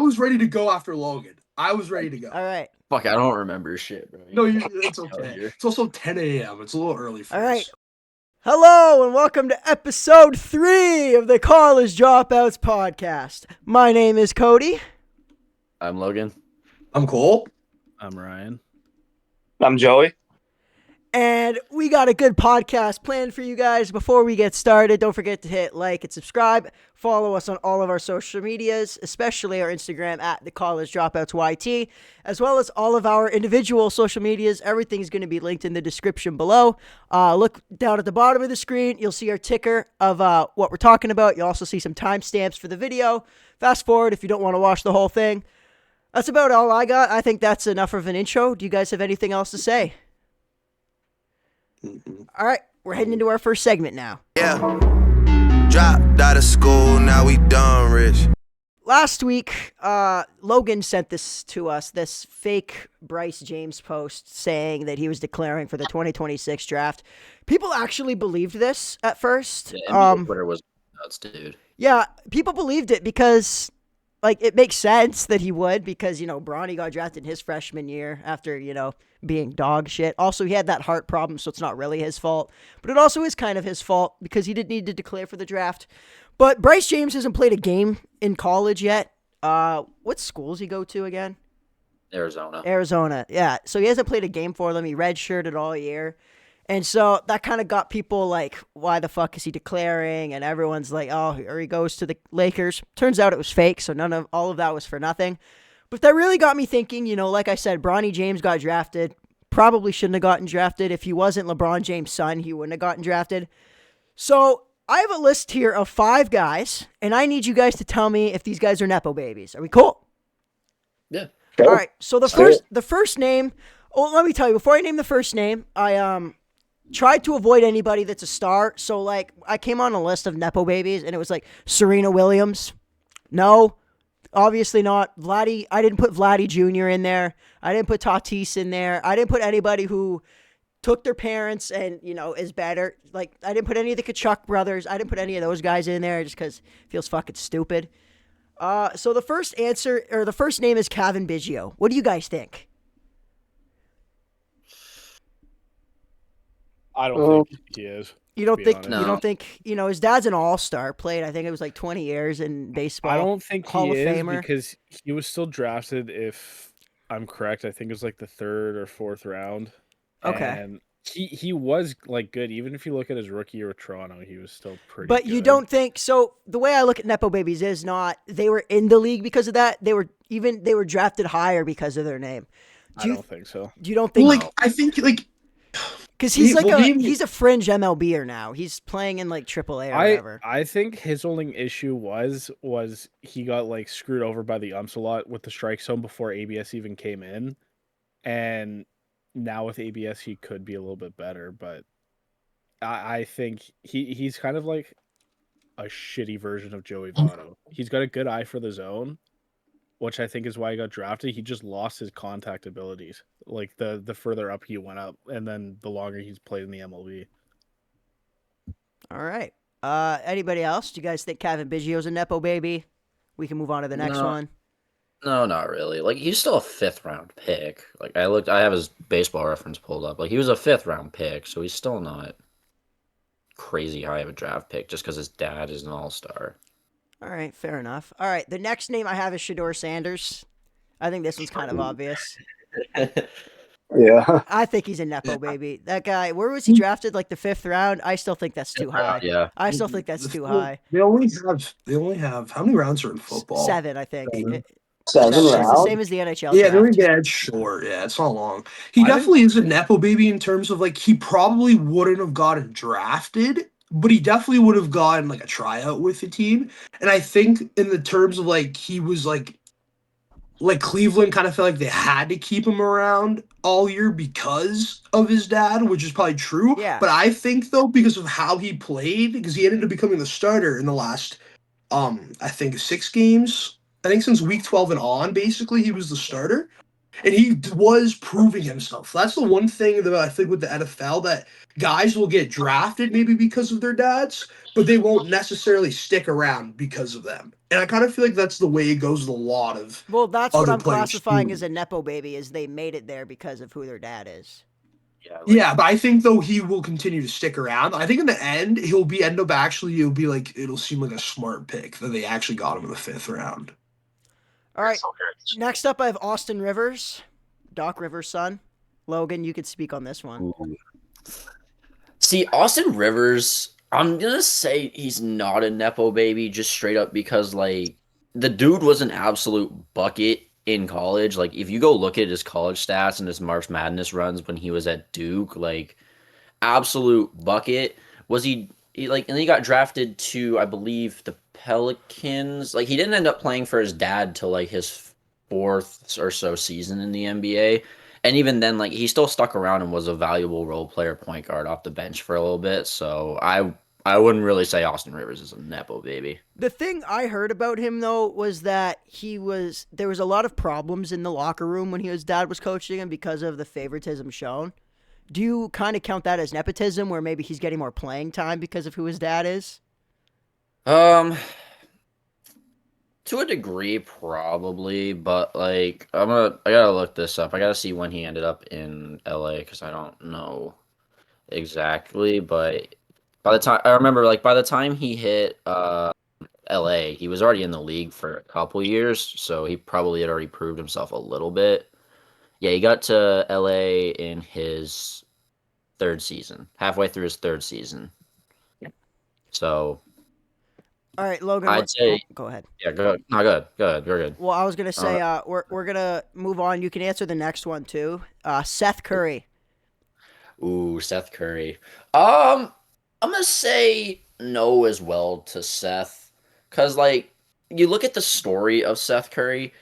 was ready to go after Logan. I was ready to go. All right. Fuck, I don't remember shit, bro. No, it's okay. It's also 10 a.m. It's a little early for us. All right. Hello and welcome to episode 3 of the College Dropouts podcast. My name is Cody. I'm Logan. I'm Cole. I'm Ryan. I'm Joey. And we got a good podcast planned for you guys. Before we get started, don't forget to hit like and subscribe. Follow us on all of our social medias, especially our Instagram at the College Dropouts YT, as well as all of our individual social medias. Everything's going to be linked in the description below. Look down at the bottom of the screen. You'll see our ticker of what we're talking about. You'll also see some timestamps for the video. Fast forward if you don't want to watch the whole thing. That's about all I got. I think that's enough of an intro. Do you guys have anything else to say? All right, we're heading into our first segment now. Yeah, dropped out of school, now we done rich. Last week, Logan sent this to us, this fake Bryce James post saying that he was declaring for the 2026 draft. People actually believed this at first. Yeah, Twitter was nuts, dude. Yeah, people believed it because, like, it makes sense that he would because, Bronny got drafted his freshman year after, being dog shit. Also, he had that heart problem, so it's not really his fault. But it also is kind of his fault because he didn't need to declare for the draft. But Bryce James hasn't played a game in college yet. What schools he go to again? Arizona, yeah. So he hasn't played a game for them. He redshirted all year. And so that kind of got people like, why the fuck is he declaring? And everyone's like, oh, here he goes to the Lakers. Turns out it was fake, so all of that was for nothing. But that really got me thinking, like I said, Bronny James got drafted. Probably shouldn't have gotten drafted. If he wasn't LeBron James' son, he wouldn't have gotten drafted. So I have a list here of 5 guys, and I need you guys to tell me if these guys are NEPO babies. Are we cool? Yeah. All right. So the first name. Oh, let me tell you. Before I name the first name, I tried to avoid anybody that's a star. So like, I came on a list of NEPO babies, and it was like Serena Williams. No. Obviously not. Vladdy, I didn't put Vladdy Jr. in there. I didn't put Tatis in there. I didn't put anybody who took their parents and, is better. Like, I didn't put any of the Kachuk brothers. I didn't put any of those guys in there just because it feels fucking stupid. So the first name is Kevin Biggio. What do you guys think? I don't think he is. You don't think honest. you don't think his dad's an all-star, played I think it was like 20 years in baseball. I don't think Hall he of is Famer. because he was still drafted, if I'm correct, I think it was like the 3rd or 4th round. Okay. And he was like good. Even if you look at his rookie year with Toronto, he was still pretty But good. you don't think so? The way I look at NEPO babies is not they were in the league because of that. They were drafted higher because of their name. I don't think so. You don't think? I think because he's he's a fringe MLBer now. He's playing in like AAA or whatever. I think his only issue was he got like screwed over by the umps a lot with the strike zone before ABS even came in, and now with ABS he could be a little bit better. But I think he's kind of like a shitty version of Joey Votto. He's got a good eye for the zone, which I think is why he got drafted. He just lost his contact abilities. Like the further up he went up, and then the longer he's played in the MLB. All right. Anybody else? Do you guys think Kevin Biggio's a NEPO baby? We can move on to the next one. No, not really. Like, he's still a 5th round pick. Like, I have his baseball reference pulled up. Like, he was a 5th round pick, so he's still not crazy high of a draft pick just because his dad is an all-star. All right, fair enough. All right, the next name I have is Shedeur Sanders. I think this one's kind of obvious. Yeah. I think he's a NEPO baby. That guy, where was he drafted? Like the 5th round? I still think that's too high. Yeah. I still think that's too high. They only have how many rounds are in football? 7, I think. 7 It's the rounds? same as the NHL Yeah, they're draft. gonna get short. Yeah, it's not long. He definitely is a NEPO baby in terms of like he probably wouldn't have gotten drafted, but he definitely would have gotten like a tryout with the team. And I think in the terms of like he was like Cleveland kind of felt like they had to keep him around all year because of his dad, which is probably true. Yeah. But I think though, because of how he played, because he ended up becoming the starter in the last I think 6 games. I think since week 12 and on, basically, he was the starter. And he was proving himself. That's the one thing that I think with the NFL, that guys will get drafted maybe because of their dads, but they won't necessarily stick around because of them. And I kind of feel like that's the way it goes with a lot of Well, that's what other I'm players classifying too. as a nepo baby, is they made it there because of who their dad is. Yeah, Yeah, but I think though he will continue to stick around. I think in the end it'll be like it'll seem like a smart pick that they actually got him in the 5th round. All right. Next up, I have Austin Rivers, Doc Rivers' son. Logan, you could speak on this one. Ooh. See, Austin Rivers, I'm gonna say he's not a nepo baby, just straight up because like the dude was an absolute bucket in college. Like if you go look at his college stats and his March Madness runs when he was at Duke, like absolute bucket. Was he like, and then he got drafted to, I believe, the Pelicans. Like he didn't end up playing for his dad till like his 4th or so season in the NBA. And even then, like he still stuck around and was a valuable role player point guard off the bench for a little bit. So I wouldn't really say Austin Rivers is a nepo baby. The thing I heard about him though was that there was a lot of problems in the locker room when his dad was coaching him because of the favoritism shown. Do you kind of count that as nepotism, where maybe he's getting more playing time because of who his dad is? Um, to a degree, probably, but like I gotta look this up. I gotta see when he ended up in LA because I don't know exactly. But by the time I remember, like by the time he hit LA, he was already in the league for a couple years, so he probably had already proved himself a little bit. Yeah, he got to LA in his 3rd season, halfway through his 3rd season. So All right, Logan. I'd say, go ahead. yeah, good. No, good, good, you're good. Well, I was gonna say we're gonna move on. You can answer the next one too. Seth Curry. Ooh, Seth Curry. I'm gonna say no as well to Seth, cause like you look at the story of Seth Curry,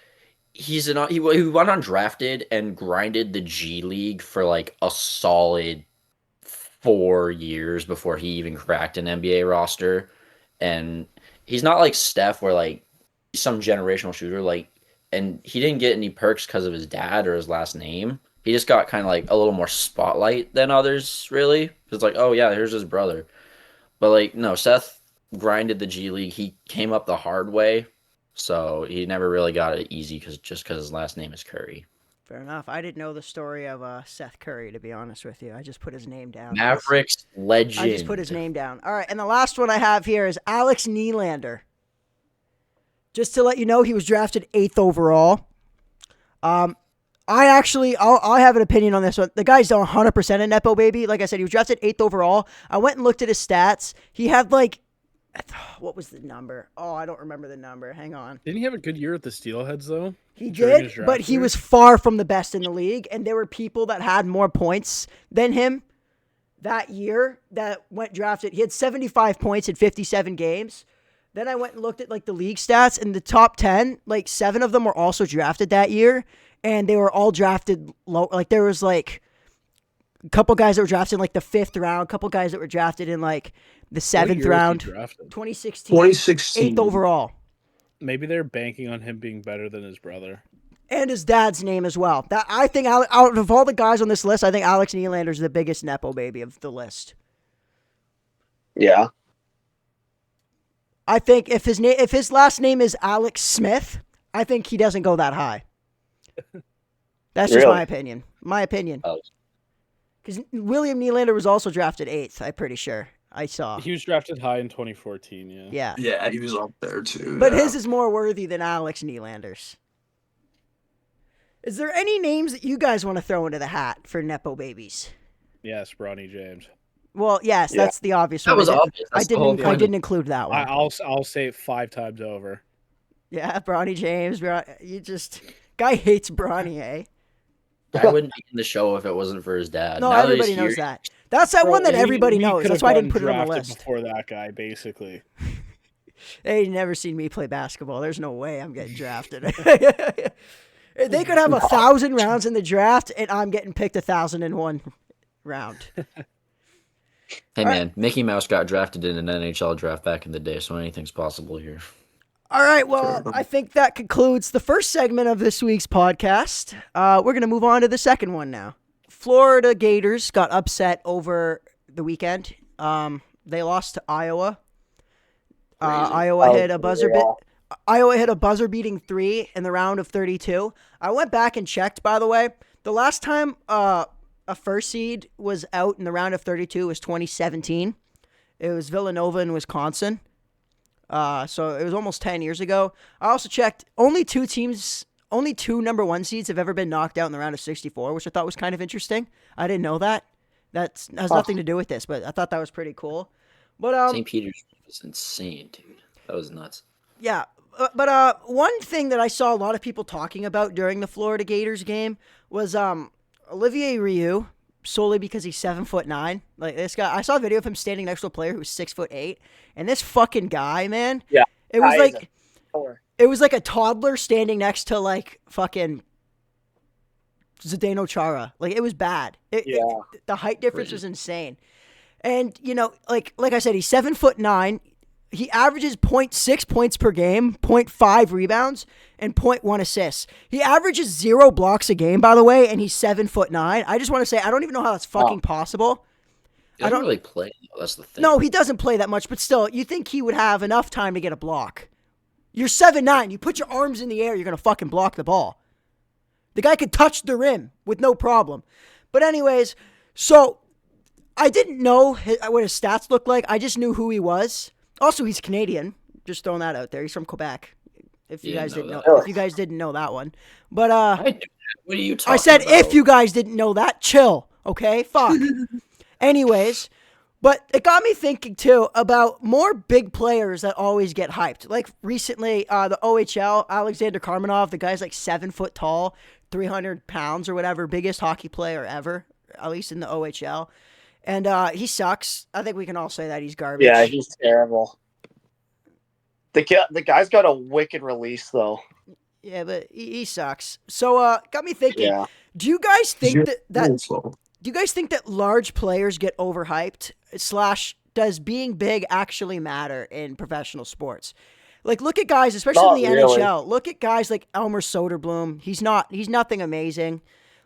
he went undrafted and grinded the G League for like a solid 4 years before he even cracked an NBA roster, and he's not like Steph where like he's some generational shooter like, and he didn't get any perks because of his dad or his last name. He just got kind of like a little more spotlight than others, really. It's like, oh yeah, here's his brother. But like, no, Seth grinded the G League. He came up the hard way, so he never really got it easy because his last name is Curry. Fair enough. I didn't know the story of Seth Curry, to be honest with you. I just put his name down. Mavericks legend. I just put his name down. All right, and the last one I have here is Alex Nylander. Just to let you know, he was drafted 8th overall. I have an opinion on this one. The guy's 100% a nepo baby. Like I said, he was drafted 8th overall. I went and looked at his stats. He had like, what was the number? Oh, I don't remember the number. Hang on. Didn't he have a good year at the Steelheads though? He during his did, draft but he year? was far from the best in the league, and there were people that had more points than him that year that went drafted. He had 75 points in 57 games. Then I went and looked at like the league stats, and the top 10, like 7 of them were also drafted that year, and they were all drafted low. Like there was like a couple guys that were drafted in like the 5th round, a couple guys that were drafted in like the 7th round. 2016. 2016. 8th overall. Maybe they're banking on him being better than his brother. And his dad's name as well. That I think out of all the guys on this list, I think Alex Nylander is the biggest nepo baby of the list. Yeah. I think if his last name is Alex Smith, I think he doesn't go that high. That's just Really? my opinion. My opinion. Oh. Because William Nylander was also drafted 8th, I'm pretty sure. I saw. He was drafted high in 2014, yeah. Yeah. Yeah, he was up there too. But yeah. his is more worthy than Alex Nylander's. Is there any names that you guys want to throw into the hat for nepo babies? Yes, Bronny James. Well, yes, Yeah. that's the obvious That one. was obvious. I That's the whole didn't. I point. didn't include that one. I'll say it 5 times over. Yeah, Bronny James. You just guy hates Bronny, eh? I wouldn't be in the show if it wasn't for his dad. No, Now that everybody he's knows here- that. That's that Bro, one that we- everybody we knows. could That's have why I didn't gotten put it on the drafted list. before that guy, basically. They never seen me play basketball. There's no way I'm getting drafted. They could have 1,000 rounds in the draft, and I'm getting picked 1,001 round. Hey man, Mickey Mouse got drafted in an NHL draft back in the day, so anything's possible here. All right, well, Fair enough. I think that concludes the first segment of this week's podcast. We're going to move on to the second one now. Florida Gators got upset over the weekend. They lost to Iowa. Iowa hit a buzzer Iowa hit a buzzer-beating 3 in the round of 32. I went back and checked, by the way. The last time a first seed was out in the round of 32 was 2017. It was Villanova in Wisconsin. So it was almost 10 years ago. I also checked, only two number 1 seeds have ever been knocked out in the round of 64, which I thought was kind of interesting. I didn't know that. That has nothing to do with this, but I thought that was pretty cool. But St. Peter's was insane, dude. That was nuts. Yeah. But one thing that I saw a lot of people talking about during the Florida Gators game was Olivier Rioux, solely because he's 7'9". Like this guy, I saw a video of him standing next to a player who's 6'8", and this fucking guy, man. Yeah, it was like a toddler standing next to like fucking Zdeno Chara. Like it was bad. The height difference was insane. And you know, like I said, he's 7'9". He averages 0.6 points per game, 0.5 rebounds, and 0.1 assists. He averages 0 blocks a game, by the way, and he's 7'9". I just want to say, I don't even know how that's fucking possible. He doesn't really play. That's the thing. No, he doesn't play that much, but still, you think he would have enough time to get a block. You're 7'9". You put your arms in the air, you're going to fucking block the ball. The guy could touch the rim with no problem. But anyways, so I didn't know what his stats looked like. I just knew who he was. Also, he's Canadian. Just throwing that out there. He's from Quebec. If you guys didn't know, if you guys didn't know that one, but what are you talking I said about? if you guys didn't know that, chill. Okay, fuck. Anyways, but it got me thinking too about more big players that always get hyped. Like recently, the OHL, Alexander Karmenov, the guy's like 7 foot tall, 300 pounds or whatever, biggest hockey player ever, at least in the OHL. And he sucks. I think we can all say that he's garbage. Yeah, he's terrible. The guy's got a wicked release, though. Yeah, but he sucks. So got me thinking. Yeah. Do you guys think that Also, do you guys think that large players get overhyped? / does being big actually matter in professional sports? Like, look at guys, especially in the NHL. Look at guys like Elmer Soderblom. He's nothing amazing.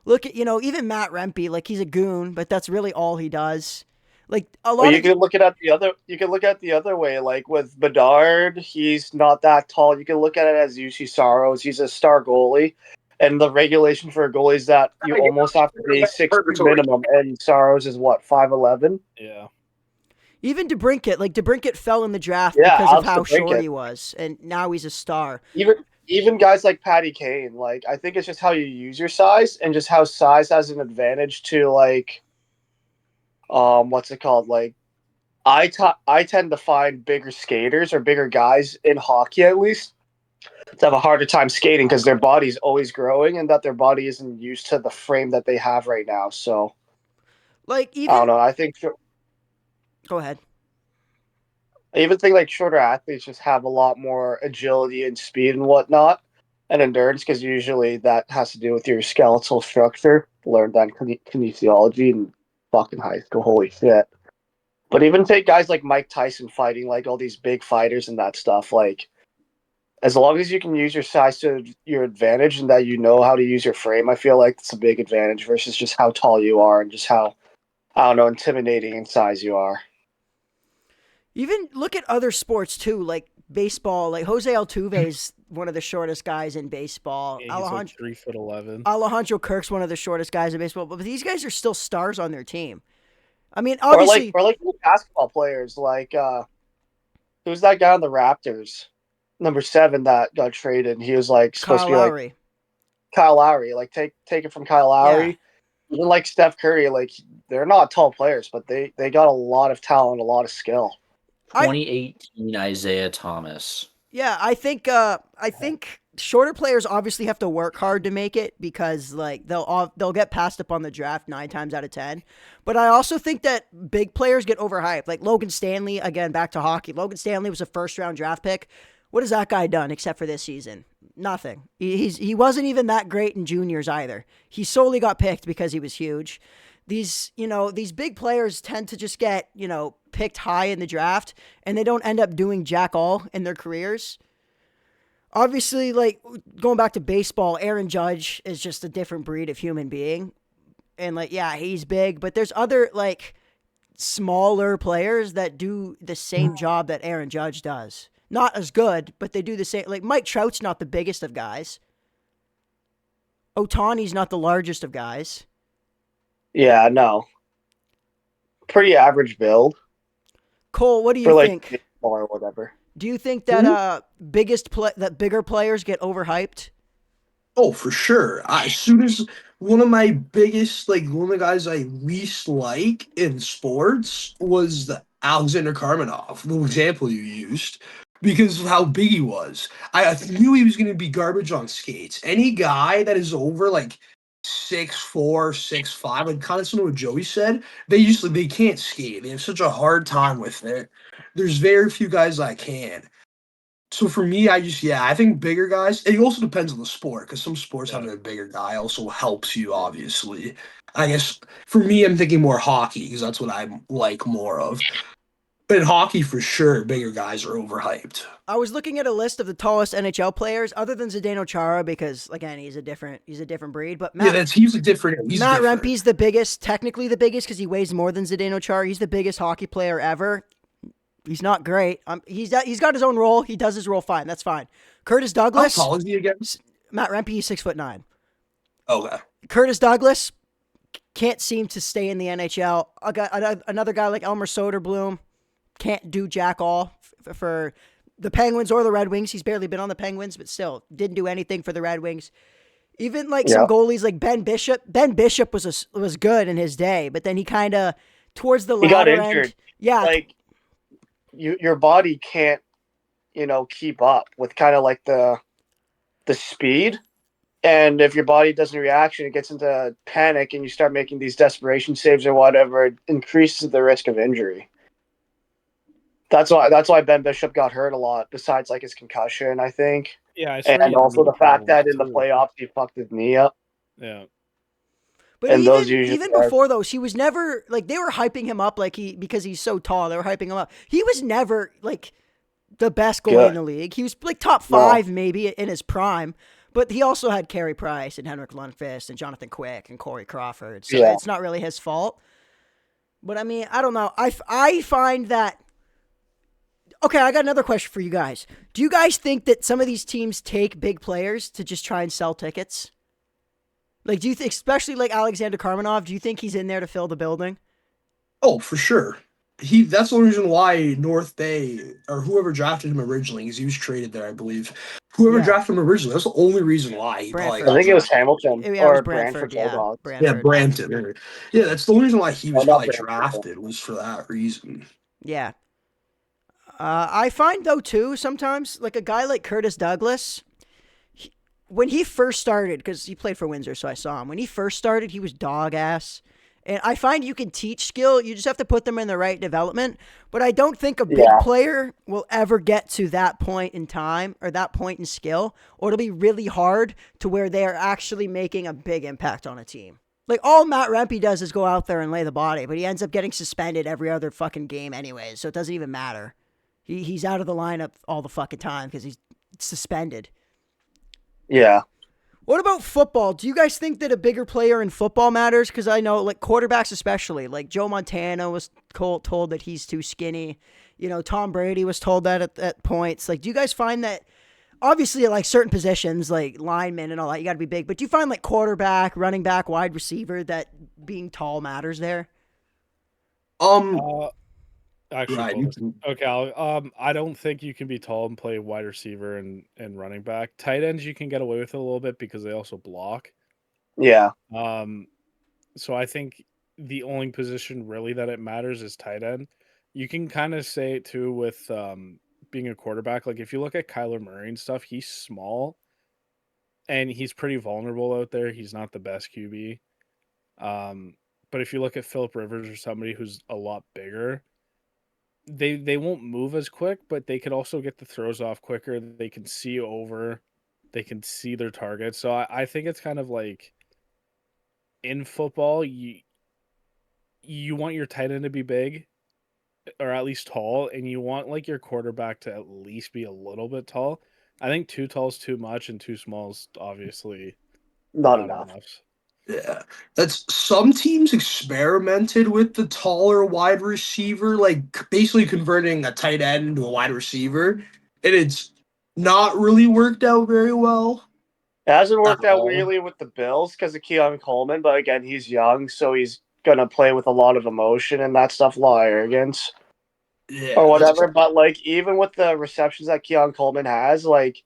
Look at, even Matt Rempe, like he's a goon, but that's really all he does. Like a lot. You can look at the other way. Like with Bedard, he's not that tall. You can look at it as UC Saros. He's a star goalie, and the regulation for a goalie is that you almost have to be 6 minimum, and Saros is what, 5'11". Yeah. Even DeBrincat fell in the draft because of how short he was, and now he's a star. Even guys like Patty Kane, like I think it's just how you use your size and just how size has an advantage to like, what's it called? Like, I tend to find bigger skaters or bigger guys in hockey at least to have a harder time skating because their body's always growing and that their body isn't used to the frame that they have right now. So, like even I don't know. I think. Go ahead. I even think like shorter athletes just have a lot more agility and speed and whatnot and endurance because usually that has to do with your skeletal structure. Learned that in kinesiology in fucking high school. Holy shit. But even take guys like Mike Tyson fighting like all these big fighters and that stuff. Like as long as you can use your size to your advantage and that you know how to use your frame, I feel like it's a big advantage versus just how tall you are and just how, I don't know, intimidating in size you are. Even look at other sports too, like baseball. Like Jose Altuve is one of the shortest guys in baseball. Yeah, he's like 3'11". Alejandro Kirk's one of the shortest guys in baseball. But these guys are still stars on their team. I mean, obviously, or like basketball players. Like who's that guy on the Raptors? Number 7 that got traded. And he was like supposed to be like Kyle Lowry. Like take it from Kyle Lowry. Yeah. Even like Steph Curry. Like they're not tall players, but they got a lot of talent, a lot of skill. 2018 Isaiah Thomas. Yeah, I think shorter players obviously have to work hard to make it because like they'll get passed up on the draft 9 times out of 10. But I also think that big players get overhyped. Like Logan Stanley, again back to hockey. Logan Stanley was a first-round draft pick. What has that guy done except for this season? Nothing. He wasn't even that great in juniors either. He solely got picked because he was huge. These big players tend to just get, picked high in the draft and they don't end up doing jack all in their careers. Obviously, like going back to baseball, Aaron Judge is just a different breed of human being. And like, yeah, he's big, but there's other like smaller players that do the same job that Aaron Judge does. Not as good, but they do the same. Like Mike Trout's not the biggest of guys. Otani's not the largest of guys. Yeah, no. Pretty average build Cole, what do for you like think? baseball or whatever. Do you think that that bigger players get overhyped? Oh, for sure. As soon as one of my biggest, like one of the guys I least like in sports was the Alexander Karmanov, the example you used, because of how big he was. I knew he was going to be garbage on skates. Any guy that is over like 6'4", 6'5", like kind of similar to what Joey said, they can't skate. They have such a hard time with it. There's very few guys that can. So for me, I think bigger guys. It also depends on the sport because some sports having a bigger guy also helps you. Obviously, I guess for me, I'm thinking more hockey because that's what I like more of. But in hockey, for sure, bigger guys are overhyped. I was looking at a list of the tallest NHL players, other than Zdeno Chara, because again he's a different breed. But He's a different. He's Matt different. Rempe's the biggest, technically the biggest, because he weighs more than Zdeno Chara. He's the biggest hockey player ever. He's not great. He's got his own role. He does his role fine. That's fine. Curtis How Douglas. tall is he again? Matt Rempe, he's 6'9". Okay. Curtis Douglas can't seem to stay in the NHL. Another guy like Elmer Soderblom can't do jack all for the Penguins or the Red Wings. He's barely been on the Penguins, but still didn't do anything for the Red Wings. Even like some goalies like Ben Bishop. Ben Bishop was good in his day, but then he kind of towards the latter He got injured. end. Yeah, Like your body can't, keep up with kind of like the speed. And if your body doesn't react, it gets into panic and you start making these desperation saves or whatever, it increases the risk of injury. That's why Ben Bishop got hurt a lot, besides like his concussion, I think. Yeah, I saw he And had also knee the fact that in the problems, too. playoffs he fucked his knee up. Yeah. but And those even usually before those, he was never like they were hyping him up because he's so tall. They were hyping him up. He was never like the best goalie in the league. He was like top 5 maybe in his prime. But he also had Carey Price and Henrik Lundqvist and Jonathan Quick and Corey Crawford. So it's not really his fault. But I mean, I don't know. I find that. Okay, I got another question for you guys. Do you guys think that some of these teams take big players to just try and sell tickets? Like, do you think, especially like Alexander Karmanov, do you think he's in there to fill the building? Oh, for sure. That's the only reason why North Bay or whoever drafted him originally, because he was traded there, I believe. Whoever drafted him originally, that's the only reason why he probably Brantford. got I think it was drafted. Hamilton Yeah, it or was Brantford. Brantford Yeah, Bulldogs. Yeah, Brantford. Brampton. Yeah, that's the only reason why he was not probably Brantford. drafted was for that reason. Yeah. I find though too sometimes like a guy like Curtis Douglas, when he first started, because he played for Windsor, so I saw him. When he first started, he was dog ass. And I find you can teach skill. You just have to put them in the right development. But I don't think a big player will ever get to that point in time or that point in skill, or it'll be really hard to where they are actually making a big impact on a team. Like, all Matt Rempe does is go out there and lay the body, but he ends up getting suspended every other fucking game anyways, so it doesn't even matter. He's out of the lineup all the fucking time because he's suspended. Yeah. What about football? Do you guys think that a bigger player in football matters? Because I know, like, quarterbacks especially. Like, Joe Montana was told that he's too skinny. Tom Brady was told that at points. Like, do you guys find that, obviously, like, certain positions, like linemen and all that, you got to be big. But do you find, like, quarterback, running back, wide receiver, that being tall matters there? Actually, Right, okay. I don't think you can be tall and play wide receiver and running back. Tight ends you can get away with it a little bit because they also block. Yeah. So I think the only position really that it matters is tight end. You can kind of say it too with being a quarterback. Like if you look at Kyler Murray and stuff, he's small and he's pretty vulnerable out there. He's not the best QB. But if you look at Phillip Rivers or somebody who's a lot bigger, they won't move as quick, but they can also get the throws off quicker. They can see over. They can see their targets. So I think it's kind of like in football, you want your tight end to be big or at least tall, and you want like your quarterback to at least be a little bit tall I think too tall is too much, and too small is obviously Not enough. Yeah, that's some teams experimented with the taller wide receiver, like basically converting a tight end into a wide receiver, and it's not really worked out very well. It hasn't worked At out all. really with the Bills because of Keon Coleman, but again, he's young, so he's gonna play with a lot of emotion and that stuff, a lot of arrogance Yeah, or whatever. But like, even with the receptions that Keon Coleman has, like,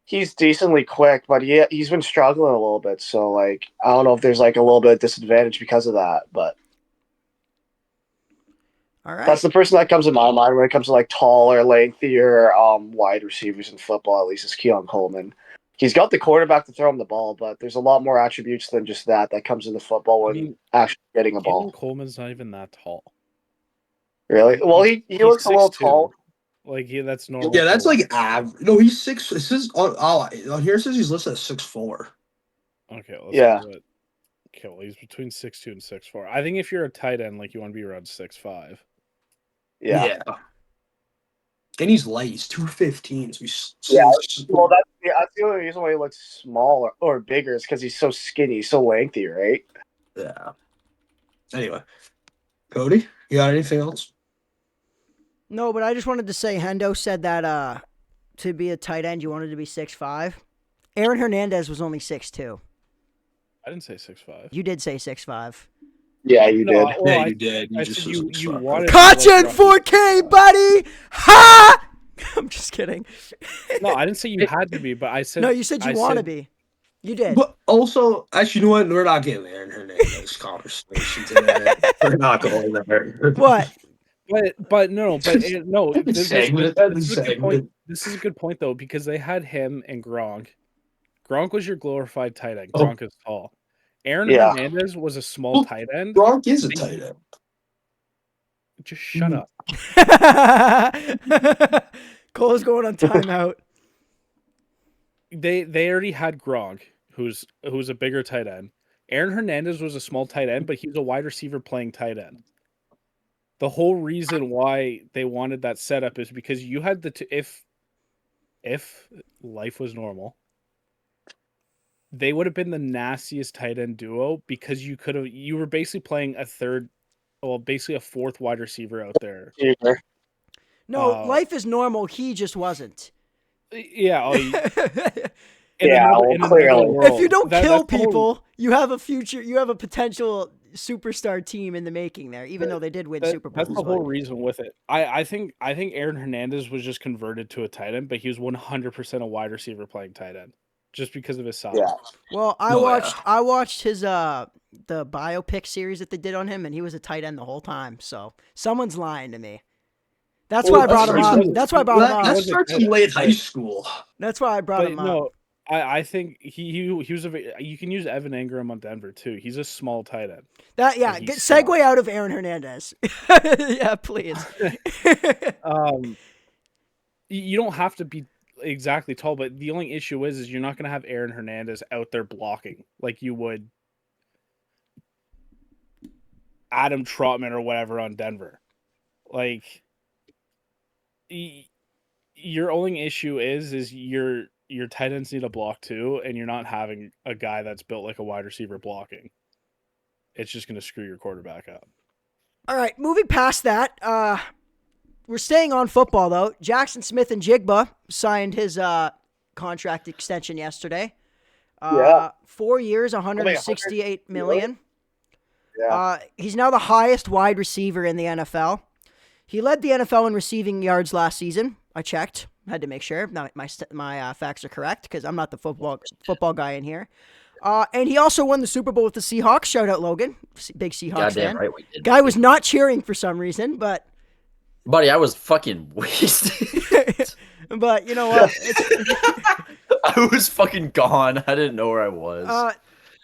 he's decently quick, but he's been struggling a little bit. So like, I don't know if there's like a little bit of disadvantage because of that, but All right. that's the person that comes to my mind when it comes to like taller, lengthier, wide receivers in football. At least is Keon Coleman. He's got the quarterback to throw him the ball, but there's a lot more attributes than just that comes into football when actually getting a Keon ball. Coleman's not even that tall. Really? Well, he He's looks a little 6'2". tall. Like that's normal. Yeah, that's for- like average. No, he's six. It says on here it says he's listed as 6'4". Okay, let's Yeah. do it. Okay, well, he's between 6'2" and 6'4". I think if you're a tight end, like you want to be around 6'5". Yeah. And he's light. He's 215. So he's Well, that's the only reason why he looks smaller or bigger is because he's so skinny, so lengthy, right? yeah. Anyway, Cody, you got anything else? No, but I just wanted to say Hendo said that to be a tight end you wanted to be 6'5". Aaron Hernandez was only 6'2". I didn't say 6'5". You did say 6'5". Yeah, you did. Well, Yeah, I, you did. I just said said you 6'5". wanted Content to, like, 4K, buddy. Ha! I'm just kidding. No, I didn't say you had to be, but I said No, you said you want to be. You did. But also, actually, you know what? We're not getting Aaron Hernandez conversation today. We're not going there. What? But no. This is a good Segment. point. This is a good point though, because they had him and Gronk. Gronk was your glorified tight end. Gronk is tall. Aaron Yeah. Hernandez was a small tight end. Gronk is a tight end. Just shut up. Cole's going on timeout. They already had Gronk, who's a bigger tight end. Aaron Hernandez was a small tight end, but he's a wide receiver playing tight end. The whole reason why they wanted that setup is because you had if life was normal, they would have been the nastiest tight end duo because you were basically playing basically a fourth wide receiver out there. No, life is normal. He just wasn't. Yeah. Clearly. If you don't kill people, you have a future. You have a potential superstar team in the making there. Even though they did win Super Bowls. That's the whole reason with it. I think Aaron Hernandez was just converted to a tight end, but he was 100% a wide receiver playing tight end, just because of his size. Yeah. Well, I watched his the biopic series that they did on him, and he was a tight end the whole time. So someone's lying to me. That's why I brought him up. That's why I brought him up. That starts in late high school. That's why I brought him up. No, I think he was you can use Evan Ingram on Denver too. He's a small tight end. Segue out of Aaron Hernandez. Yeah, please. You don't have to be exactly tall, but the only issue is you're not going to have Aaron Hernandez out there blocking like you would Adam Trotman or whatever on Denver. Like, your only issue is your tight ends need a block too, and you're not having a guy that's built like a wide receiver blocking. It's just going to screw your quarterback up. All right, moving past that, we're staying on football though. Jaxon Smith-Njigba signed his contract extension yesterday. 4 years, $168 million. Yeah. He's now the highest wide receiver in the NFL. He led the NFL in receiving yards last season. I checked. Had to make sure my facts are correct because I'm not the football guy in here. And he also won the Super Bowl with the Seahawks. Shout out Logan, big Seahawks fan. Right, we did. Guy was not cheering for some reason, but buddy, I was fucking wasted. But you know what? I was fucking gone. I didn't know where I was.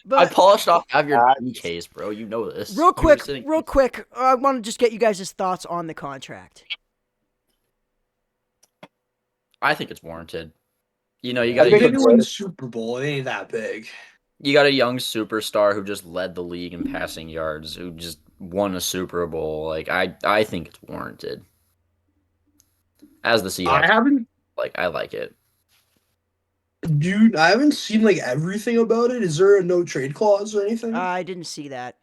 But I polished off half your case, bro. You know this. Real quick. I want to just get you guys' thoughts on the contract. I think it's warranted. You know, you got They didn't win the Super Bowl. It ain't that big. You got a young superstar who just led the league in passing yards, who just won a Super Bowl. Like, I think it's warranted. As the Seahawks, I like it. Dude, I haven't seen like everything about it. Is there a no trade clause or anything? I didn't see that.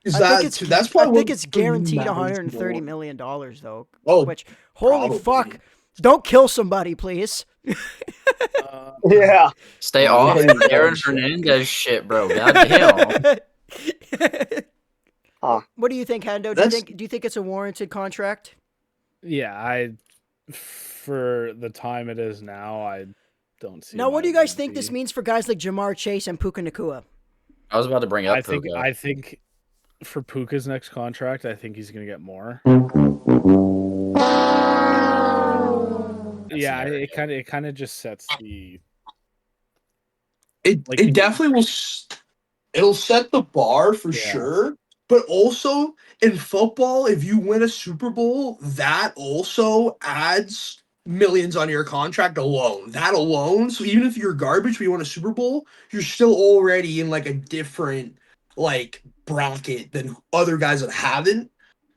Is I that think it's that's I probably think what it's guaranteed matters 130 more. million dollars though. Oh, Which holy probably. fuck! Don't kill somebody, please. Yeah. Stay Oh, off yeah. Aaron Hernandez shit, bro. Goddamn. Huh. What do you think, Hendo? That's- Do you think it's a warranted contract? Yeah, for the time it is now, I don't see. Now, what why do you it guys wouldn't think this be. means for guys like Jamar Chase and Puka Nakua? I was about to bring up Puka. I think for Puka's next contract, I think he's gonna get more. Yeah, scenario. it kind of just sets the. It Like, it definitely will. It'll set the bar for Yeah. sure. But also in football, if you win a Super Bowl, that also adds millions on your contract alone. That alone. So even if you're garbage, but you won a Super Bowl, you're still already in like a different like bracket than other guys that haven't.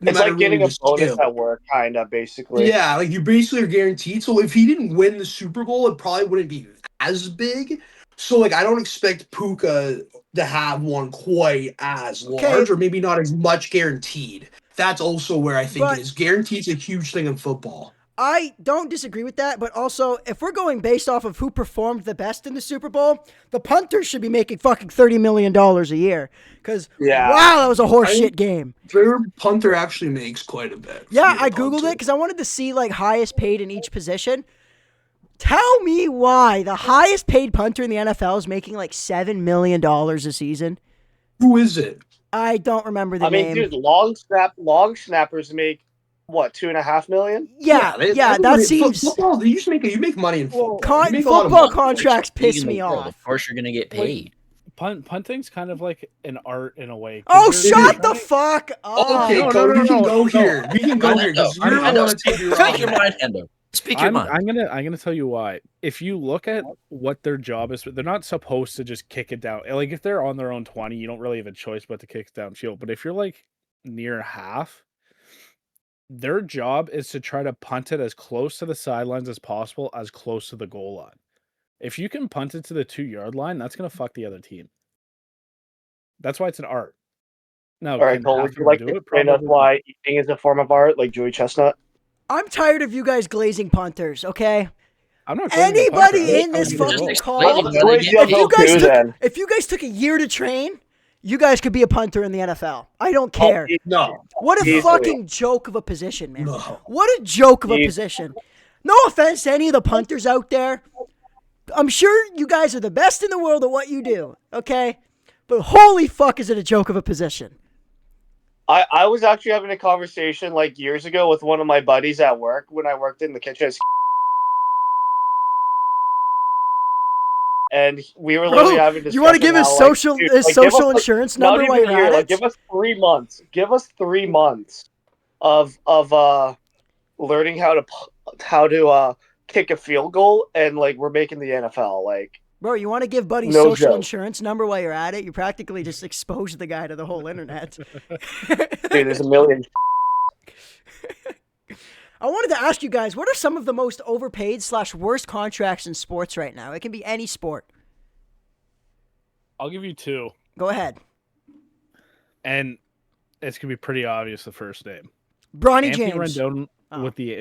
No It's matter like getting a really the bonus skill. at work, kind of, basically. Yeah, like you basically are guaranteed. So if he didn't win the Super Bowl, it probably wouldn't be as big. So like I don't expect Puka to have one quite as Okay. large, or maybe not as much guaranteed. That's also where I think But- it is. Guaranteed's a huge thing in football. I don't disagree with that, but also if we're going based off of who performed the best in the Super Bowl, the punters should be making fucking $30 million a year. Because Yeah. wow, that was a horseshit I- game. Their punter actually makes quite a bit. Yeah, being a I googled punter. it because I wanted to see like highest paid in each position. Tell me why the highest paid punter in the NFL is making like $7 million a season. Who is it? I don't remember the I mean, name. dude, long snappers make what, $2.5 million? Yeah, that everybody- seems. football. You make money in football. You make a lot of Football money. contracts piss League in the me world, off. Of course, you're gonna get paid. punting's kind of like an art in a way. 'cause Oh, you're shut the trying- fuck up! Okay, No, Cody, no, we can no, go no. here. We can go here because you're the one to take your Speak your mind, Hendo. Speak your I'm mind. gonna tell you why. If you look at what their job is, they're not supposed to just kick it down. Like if they're on their own 20, you don't really have a choice but to kick it downfield. But if you're like near half, their job is to try to punt it as close to the sidelines as possible, as close to the goal line. If you can punt it to the 2-yard line, that's gonna fuck the other team. That's why it's an art. Now, All right, can Cole, half would of you them like do to it? explain us Probably why eating is a form of art, like Joey Chestnut? I'm tired of you guys glazing punters. Okay. I'm not glazing a punter. Anybody I'm in this just telling you fucking the Just call, explain why they get if you paid. guys took, then. if you guys took a year to train, you guys could be a punter in the NFL. I don't care. No, What a Easily. fucking joke of a position, man. no. What a joke of a Easily. position. No offense to any of the punters out there. I'm sure you guys are the best in the world at what you do, okay? But holy fuck, is it a joke of a position. I was actually having a conversation like years ago with one of my buddies at work when I worked in the kitchen. And we were literally having You want to give his social insurance number while you're at it? give us 3 months. Give us 3 months of learning how to kick a field goal, and like we're making the NFL. Like, Bro, you want to give Buddy's No social joke. insurance number while you're at it? You practically just exposed the guy to the whole internet. dude, there's a million. I wanted to ask you guys, what are some of the most overpaid / worst contracts in sports right now? It can be any sport. I'll give you 2. Go ahead. And it's gonna be pretty obvious the first name. Bronny Anthony James. Rendon Oh. with the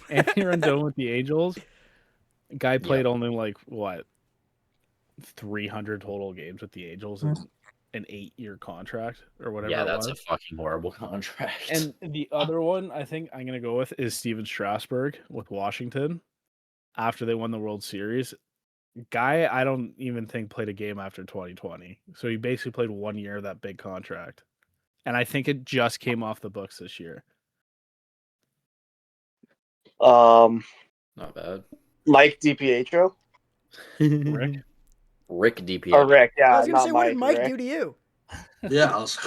Anthony Rendon with the Angels. Guy played only like what 300 total games with the Angels in an 8-year contract or whatever. Yeah, it that's a was. fucking horrible contract. And the other one I think I'm gonna go with is Steven Strasburg with Washington after they won the World Series. Guy, I don't even think played a game after 2020. So he basically played 1 year of that big contract. And I think it just came off the books this year. Not bad. Mike DiPietro Rick? Rick DP. or Rick? Yeah, I was going to not say, what did Mike Rick. do to you? Yeah, I was,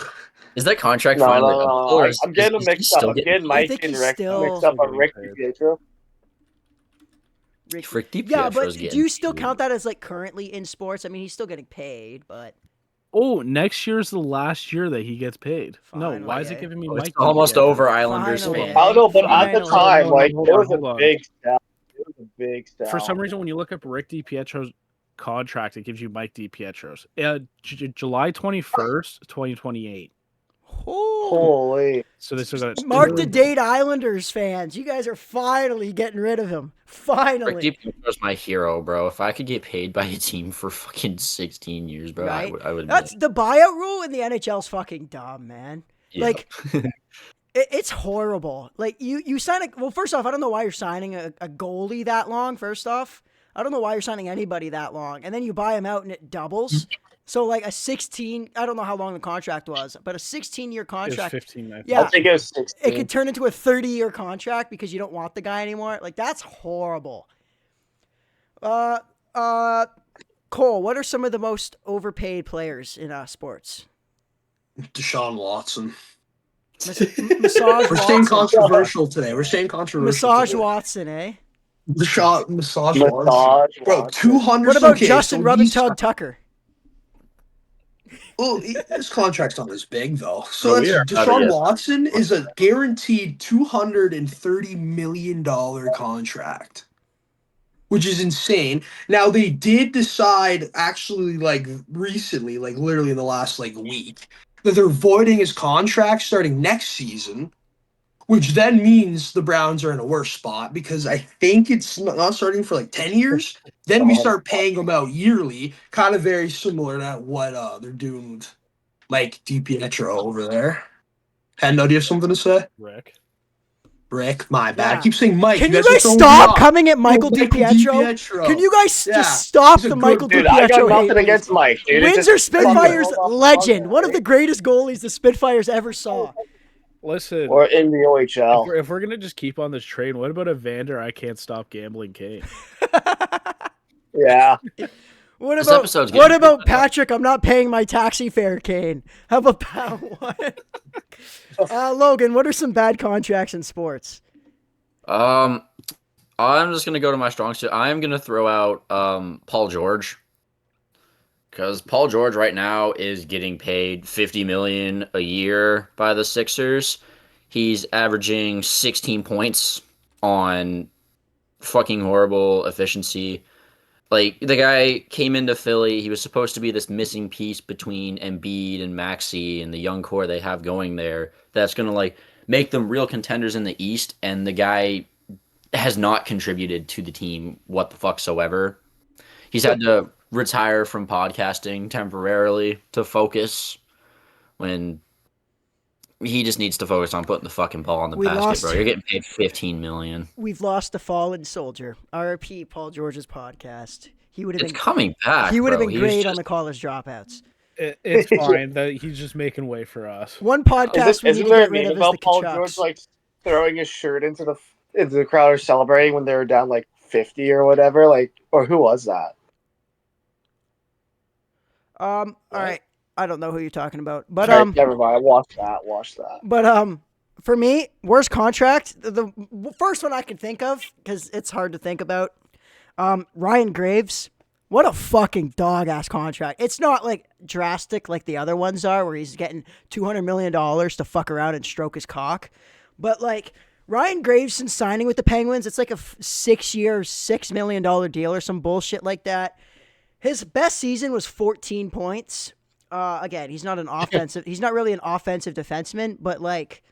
Is that contract No, finally no, up? no, Or no. is- I'm getting is them he mixed up. still I'm getting I Mike think and he's Rick still- mixed up on Rick Still DiPietro. Rick DiPietro's Yeah, but getting do you still paid. count that as like currently in sports? I mean, he's still getting paid, but Oh, next year's the last year that he gets paid. No, Finally, why is eh? it giving me Oh, Mike? it's almost DiPietro? over, Islanders Finally. fans. I don't know, but at the Finally. time, like Hold it on, was hold a on. big step. It was a big sell. For some reason, when you look up Rick DiPietro's contract, it gives you Mike DiPietro's. July 21st, 2028. Holy. So this is a Mark the date, Islanders fans. You guys are finally getting rid of him. Finally. Rick DiPietro's my hero, bro. If I could get paid by a team for fucking 16 years, bro, Right? I would. That's the buyout rule in the NHL's fucking dumb, man. Yeah. Like, it's horrible. Like, you sign well, first off, I don't know why you're signing a goalie that long, first off. I don't know why you're signing anybody that long. And then you buy him out and it doubles. So, like, I don't know how long the contract was, but a 16-year contract. It was 15, I think. Yeah. I think it was 16. It could turn into a 30-year contract because you don't want the guy anymore. Like, that's horrible. Cole, what are some of the most overpaid players in sports? Deshaun Watson. Massage We're staying Watson. controversial today. Massage today. Watson, eh? Massage Watson. Bro, 200. What about okay, Justin so Rubentug Tucker? Well, his contract's not as big though. So yeah. Deshaun Yeah. Watson is a guaranteed $230 million contract, which is insane. Now they did decide, actually, like recently, like literally in the last like week, that they're voiding his contract starting next season, which then means the Browns are in a worse spot because I think it's not starting for like 10 years. Then we start paying them out yearly, kind of very similar to what they're doing with Mike DiPietro over there. Hendo, do you have something to say? Rick, my bad. Yeah. I keep saying Mike. Can you guys are guys throwing stop me off. coming at Michael Michael DiPietro? Can you guys Yeah. just stop He's a the good Michael Dude, I got DiPietro nothing hate? against Mike, dude. Windsor Spitfires fucking rolled off legend. the One of tongue, the greatest goalies the Spitfires ever saw. Listen, or in the OHL. if we're gonna just keep on this train, what about Evander? I can't stop gambling, Kane. Yeah. What This about episode's what getting about good. Patrick? I'm not paying my taxi fare, Kane. How about that one? Logan, what are some bad contracts in sports? I'm just gonna go to my strong suit. I am gonna throw out Paul George, because Paul George right now is getting paid $50 million a year by the Sixers. He's averaging 16 points on fucking horrible efficiency. Like, the guy came into Philly. He was supposed to be this missing piece between Embiid and Maxey and the young core they have going there. That's gonna like make them real contenders in the East. And the guy has not contributed to the team whatsoever. He's had to retire from podcasting temporarily to focus when he just needs to focus on putting the fucking ball on the We basket, lost- bro. You're getting paid $15 million. We've lost a fallen soldier. RP Paul George's podcast. He would have It's been coming back. he would have bro. been He was great just- on the college dropouts. It's fine that he's just making way for us. One podcast we need Isn't to there a get rid meme of is about the Paul Kachucks. George like throwing his shirt into the crowd or celebrating when they were down like 50 or whatever? Like, or who was that? All right. I don't know who you're talking about, but Right, never mind. Watch that. But for me, worst contract, the first one I can think of, because it's hard to think about, Ryan Graves. What a fucking dog ass contract. It's not like drastic like the other ones are, where he's getting $200 million to fuck around and stroke his cock. But like Ryan Graves since signing with the Penguins, it's like a 6-year, $6 million deal or some bullshit like that. His best season was 14 points. Again, he's not really an offensive defenseman, but like,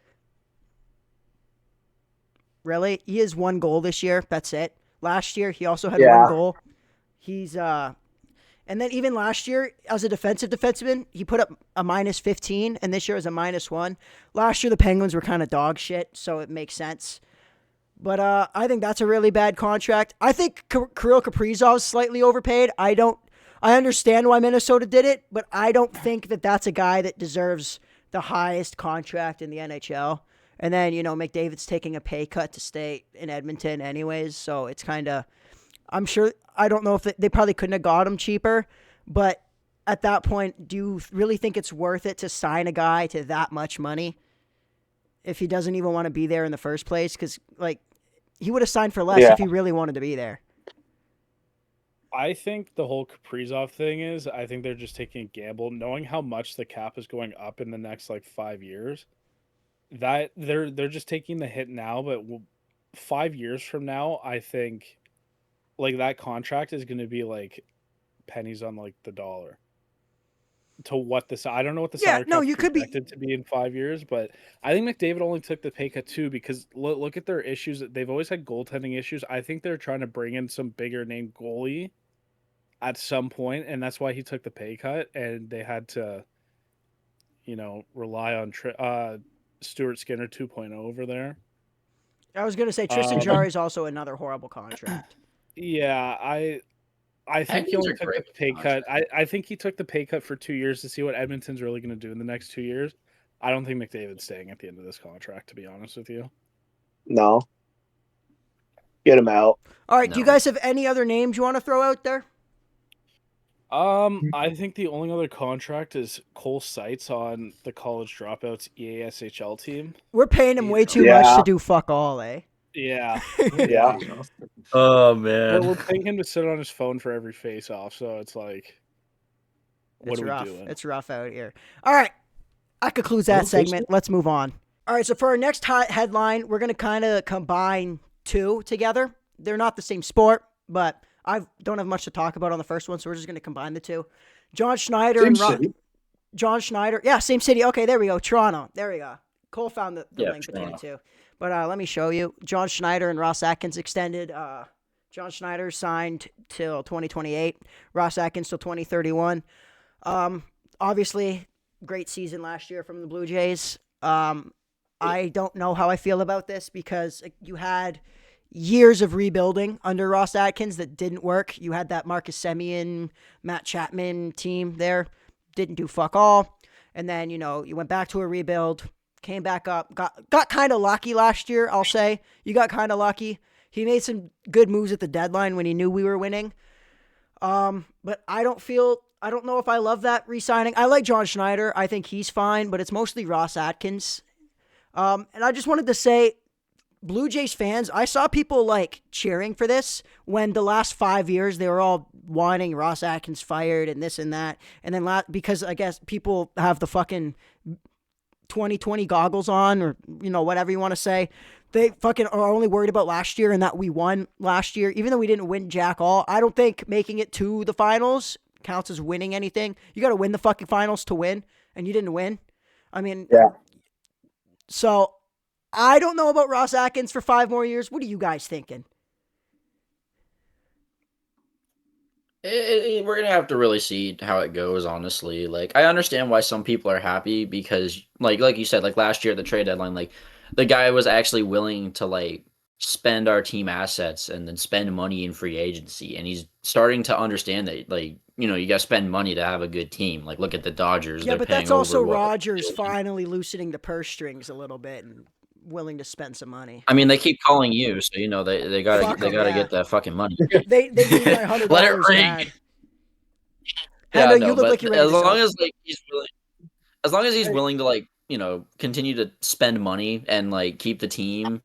really, he has 1 goal this year. That's it. Last year, he also had 1 goal. He's and then even last year as a defensive defenseman, he put up a -15, and this year is a -1. Last year the Penguins were kind of dog shit, so it makes sense. But I think that's a really bad contract. I think Kirill Kaprizov is slightly overpaid. I understand why Minnesota did it, but I don't think that that's a guy that deserves the highest contract in the NHL. And then, McDavid's taking a pay cut to stay in Edmonton anyways, so it's kind of, I don't know if they probably couldn't have got him cheaper, but at that point, do you really think it's worth it to sign a guy to that much money if he doesn't even want to be there in the first place? Because, like, he would have signed for less if he really wanted to be there. I think the whole Kaprizov thing is, I think they're just taking a gamble, knowing how much the cap is going up in the next 5 years. That they're just taking the hit now, but 5 years from now, I think like that contract is going to be like pennies on like the dollar to what this. I don't know what the salary no, cap's you could be. projected to be in 5 years, but I think McDavid only took the pay cut too because look at their issues. They've always had goaltending issues. I think they're trying to bring in some bigger name goalie at some point, and that's why he took the pay cut, and they had to, rely on Stuart Skinner 2.0 over there. I was gonna say Tristan Jarry is also another horrible contract. Yeah, I think he Atkins only are took great the pay cut. contract. I think he took the pay cut for 2 years to see what Edmonton's really going to do in the next 2 years. I don't think McDavid's staying at the end of this contract, to be honest with you. No. Get him out. All right, do you No. guys have any other names you want to throw out there? I think the only other contract is Cole Seitz on the College Dropouts EASHL team. We're paying him way too Yeah. much to do fuck all, eh? Yeah. Yeah. Oh man. We're paying him to sit on his phone for every face-off, so it's like, what It's are rough. we doing? It's rough out here. All right, that concludes that segment. Let's move on. All right, so for our next headline, we're going to kind of combine two together. They're not the same sport, but I don't have much to talk about on the first one, so we're just going to combine the two. John Schneider Same and city. John Schneider. Yeah, same city. Okay, there we go. Toronto. There we go. Cole found the link between the two. But let me show you. John Schneider and Ross Atkins extended. John Schneider signed till 2028. Ross Atkins till 2031. Obviously, great season last year from the Blue Jays. I don't know how I feel about this because you had years of rebuilding under Ross Atkins that didn't work. You had that Marcus Semien, Matt Chapman team there. Didn't do fuck all. And then, you went back to a rebuild, came back up, got kind of lucky last year, I'll say. You got kind of lucky. He made some good moves at the deadline when he knew we were winning. But I don't know if I love that re-signing. I like John Schneider. I think he's fine, but it's mostly Ross Atkins. And I just wanted to say, Blue Jays fans, I saw people cheering for this when the last 5 years they were all whining Ross Atkins fired and this and that. And then because I guess people have the fucking 2020 goggles on or, whatever you want to say. They fucking are only worried about last year and that we won last year. Even though we didn't win jack all, I don't think making it to the finals counts as winning anything. You got to win the fucking finals to win, and you didn't win. I mean, Yeah. So I don't know about Ross Atkins for 5 more years. What are you guys thinking? We're gonna have to really see how it goes. Honestly, I understand why some people are happy because, like you said, last year at the trade deadline, the guy was actually willing to spend our team assets and then spend money in free agency, and he's starting to understand that you got to spend money to have a good team. Look at the Dodgers. Yeah, They're but paying that's also over, Rogers finally loosening the purse strings a little bit and willing to spend some money. I mean, they keep calling you, so they gotta Fuck 'em, gotta yeah. get that fucking money. They need my $100 Let it ring. mad. Yeah, Hendo, no, you look but like you're ready as to long go. as he's willing, as long as he's willing to continue to spend money and keep the team,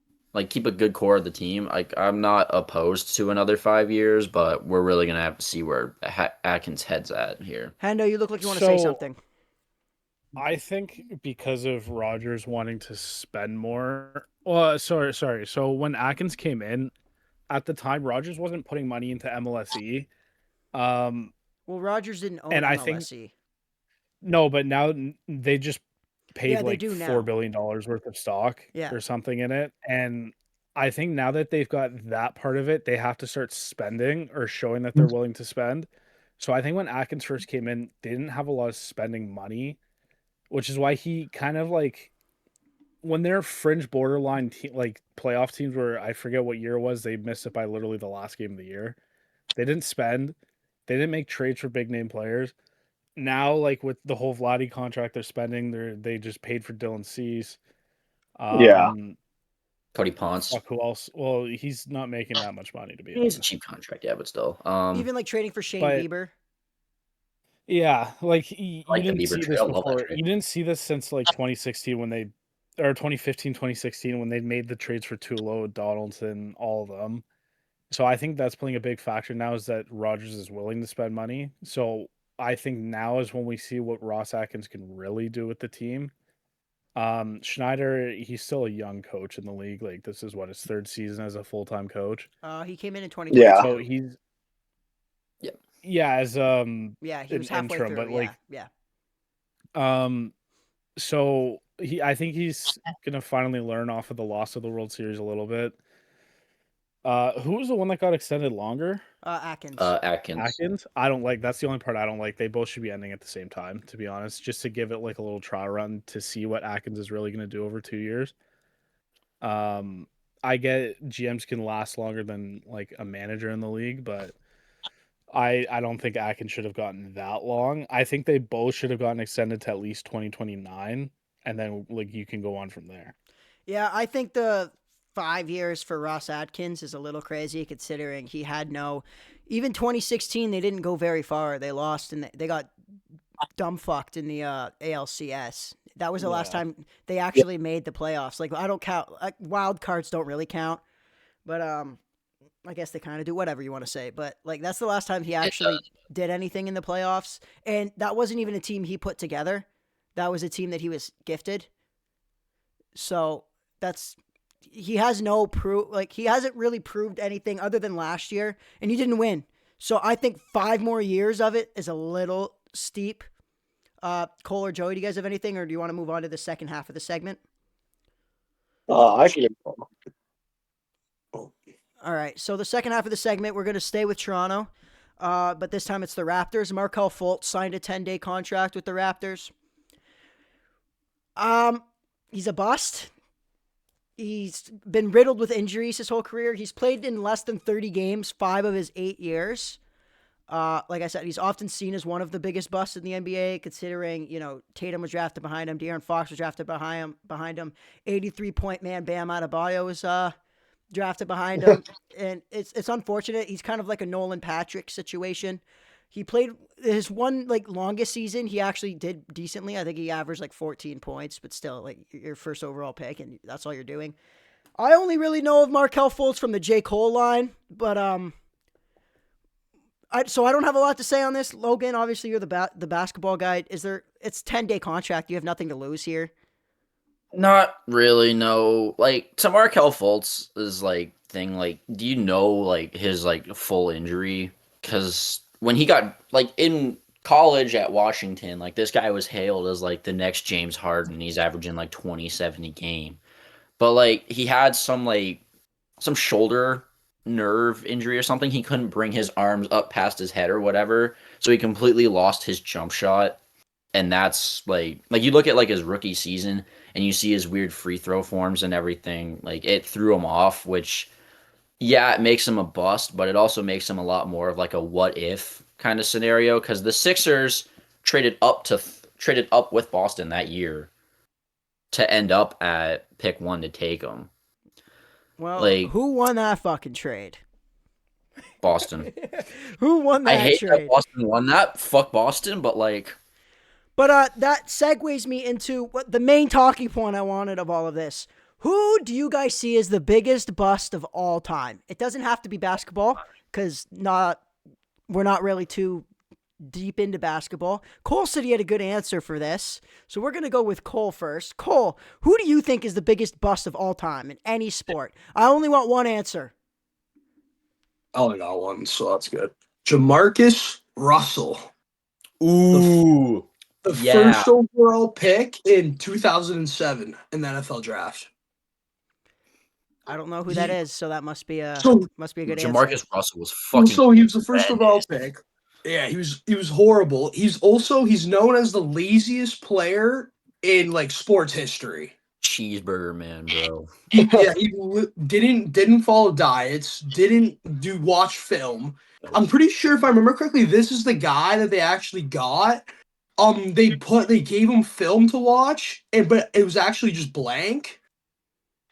keep a good core of the team. I'm not opposed to another 5 years, but we're really gonna have to see where Atkins heads at here. Hendo, you look like you want to say So- something. I think because of Rogers wanting to spend more. Well, sorry. So when Atkins came in, at the time, Rogers wasn't putting money into MLSE. Well, Rogers didn't own And I MLSE. think- No, but now they just paid Yeah, they do now. $4 billion worth of stock Yeah. or something in it. And I think now that they've got that part of it, they have to start spending or showing that they're willing to spend. So I think when Atkins first came in, they didn't have a lot of spending money, which is why he kind of when they're fringe borderline playoff teams where I forget what year it was, they missed it by literally the last game of the year. They didn't spend. They didn't make trades for big name players. Now, with the whole Vladdy contract they're spending, they just paid for Dylan Cease. Yeah. Cody Ponce. Fuck, who else? Well, he's not making that much money to be He's a honest. cheap contract, yeah, but still. Even trading for Shane but- Bieber. Yeah, you like the didn't Bieber see trade. this I love that before. trade. You didn't see this since 2016 or 2015, 2016 when they made the trades for Tulo, Donaldson, all of them. So I think that's playing a big factor now is that Rogers is willing to spend money. So I think now is when we see what Ross Atkins can really do with the team. Schneider, he's still a young coach in the league. Like this is what his third season as a full-time coach. He came in 2022. Yeah. So he's Yeah. yeah, as Yeah, he an was halfway interim, through. but like yeah. so I think he's gonna finally learn off of the loss of the World Series a little bit. Who was the one that got extended longer? Atkins. Atkins. Atkins. I don't like. That's the only part I don't like. They both should be ending at the same time, to be honest, just to give it like a little trial run to see what Atkins is really gonna do over 2 years. I get GMs can last longer than like a manager in the league, but I don't think Atkins should have gotten that long. I think they both should have gotten extended to at least 2029, and then like you can go on from there. Yeah, I think the 5 years for Ross Atkins is a little crazy considering he had even 2016 they didn't go very far. They lost and they got dumb fucked in the ALCS. That was the last time they actually made the playoffs. Like I don't count wild cards don't really count, but I guess they kind of do, whatever you want to say. But like that's the last time he actually did anything in the playoffs, and that wasn't even a team he put together. That was a team that he was gifted. So he has no proof. Like he hasn't really proved anything other than last year, and he didn't win. So I think 5 more years of it is a little steep. Cole or Joey, do you guys have anything, or do you want to move on to the second half of the segment? I can. All right, so the second half of the segment, we're going to stay with Toronto, but this time it's the Raptors. Markelle Fultz signed a 10-day contract with the Raptors. He's a bust. He's been riddled with injuries his whole career. He's played in less than 30 games, 5 of his 8 years. Like I said, he's often seen as one of the biggest busts in the NBA, considering, Tatum was drafted behind him, De'Aaron Fox was drafted behind him, 83-point man Bam Adebayo was drafted behind him, and it's unfortunate. He's kind of like a Nolan Patrick situation. He played his one longest season. He actually did decently. I think he averaged 14 points, but still your first overall pick, and that's all you're doing. I only really know of Markelle Fultz from the J. Cole line, but so I don't have a lot to say on this. Logan, obviously you're the basketball guy. It's 10-day contract. You have nothing to lose here. Not really, no. To Markelle Fultz is thing, do you know his full injury? Because when he got in college at Washington, this guy was hailed as the next James Harden. He's averaging 27 a game. But he had some shoulder nerve injury or something. He couldn't bring his arms up past his head or whatever. So he completely lost his jump shot. And that's you look at his rookie season and you see his weird free throw forms and everything. It threw him off, which it makes him a bust, but it also makes him a lot more of a what if kind of scenario, because the Sixers traded up with Boston that year to end up at pick 1 to take him. Well, who won that fucking trade? Boston. Who won that trade? I hate that Boston won that. Fuck Boston, but But that segues me into what the main talking point I wanted of all of this. Who do you guys see as the biggest bust of all time? It doesn't have to be basketball, because we're not really too deep into basketball. Cole said he had a good answer for this, so we're going to go with Cole first. Cole, who do you think is the biggest bust of all time in any sport? I only want one answer. I only got one, so that's good. Jamarcus Russell. Ooh. The first overall pick in 2007 in the NFL draft. I don't know who that is, so that must be a good answer. Jamarcus Russell was fucking. So he was the first overall pick. Yeah, he was horrible. He's known as the laziest player in sports history. Cheeseburger man, bro. He didn't follow diets, didn't watch film. I'm pretty sure, if I remember correctly, this is the guy that they actually got. They gave him film to watch, but it was actually just blank.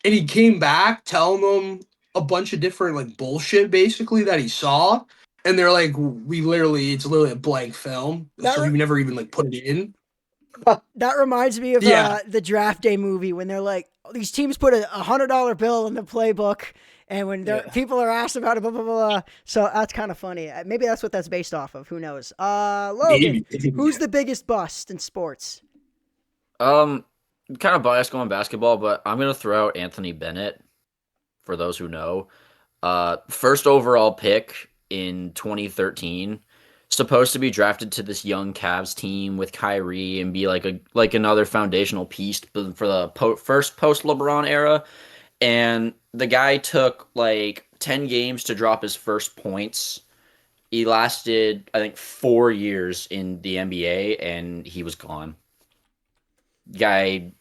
And he came back telling them a bunch of different bullshit basically that he saw. And they're like, it's literally a blank film. So we never even put it in. That reminds me of the Draft Day movie when they're like, these teams put a $100 bill in the playbook, and when people are asked about it, blah, blah, blah. So that's kind of funny. Maybe that's what that's based off of. Who knows? Logan, who's the biggest bust in sports? kind of biased going basketball, but I'm gonna throw out Anthony Bennett for those who know. First overall pick in 2013, supposed to be drafted to this young Cavs team with Kyrie and be like another foundational piece for the first post LeBron era. And the guy took like 10 games to drop his first points. He lasted, I think, 4 years in the NBA, and he was gone. Guy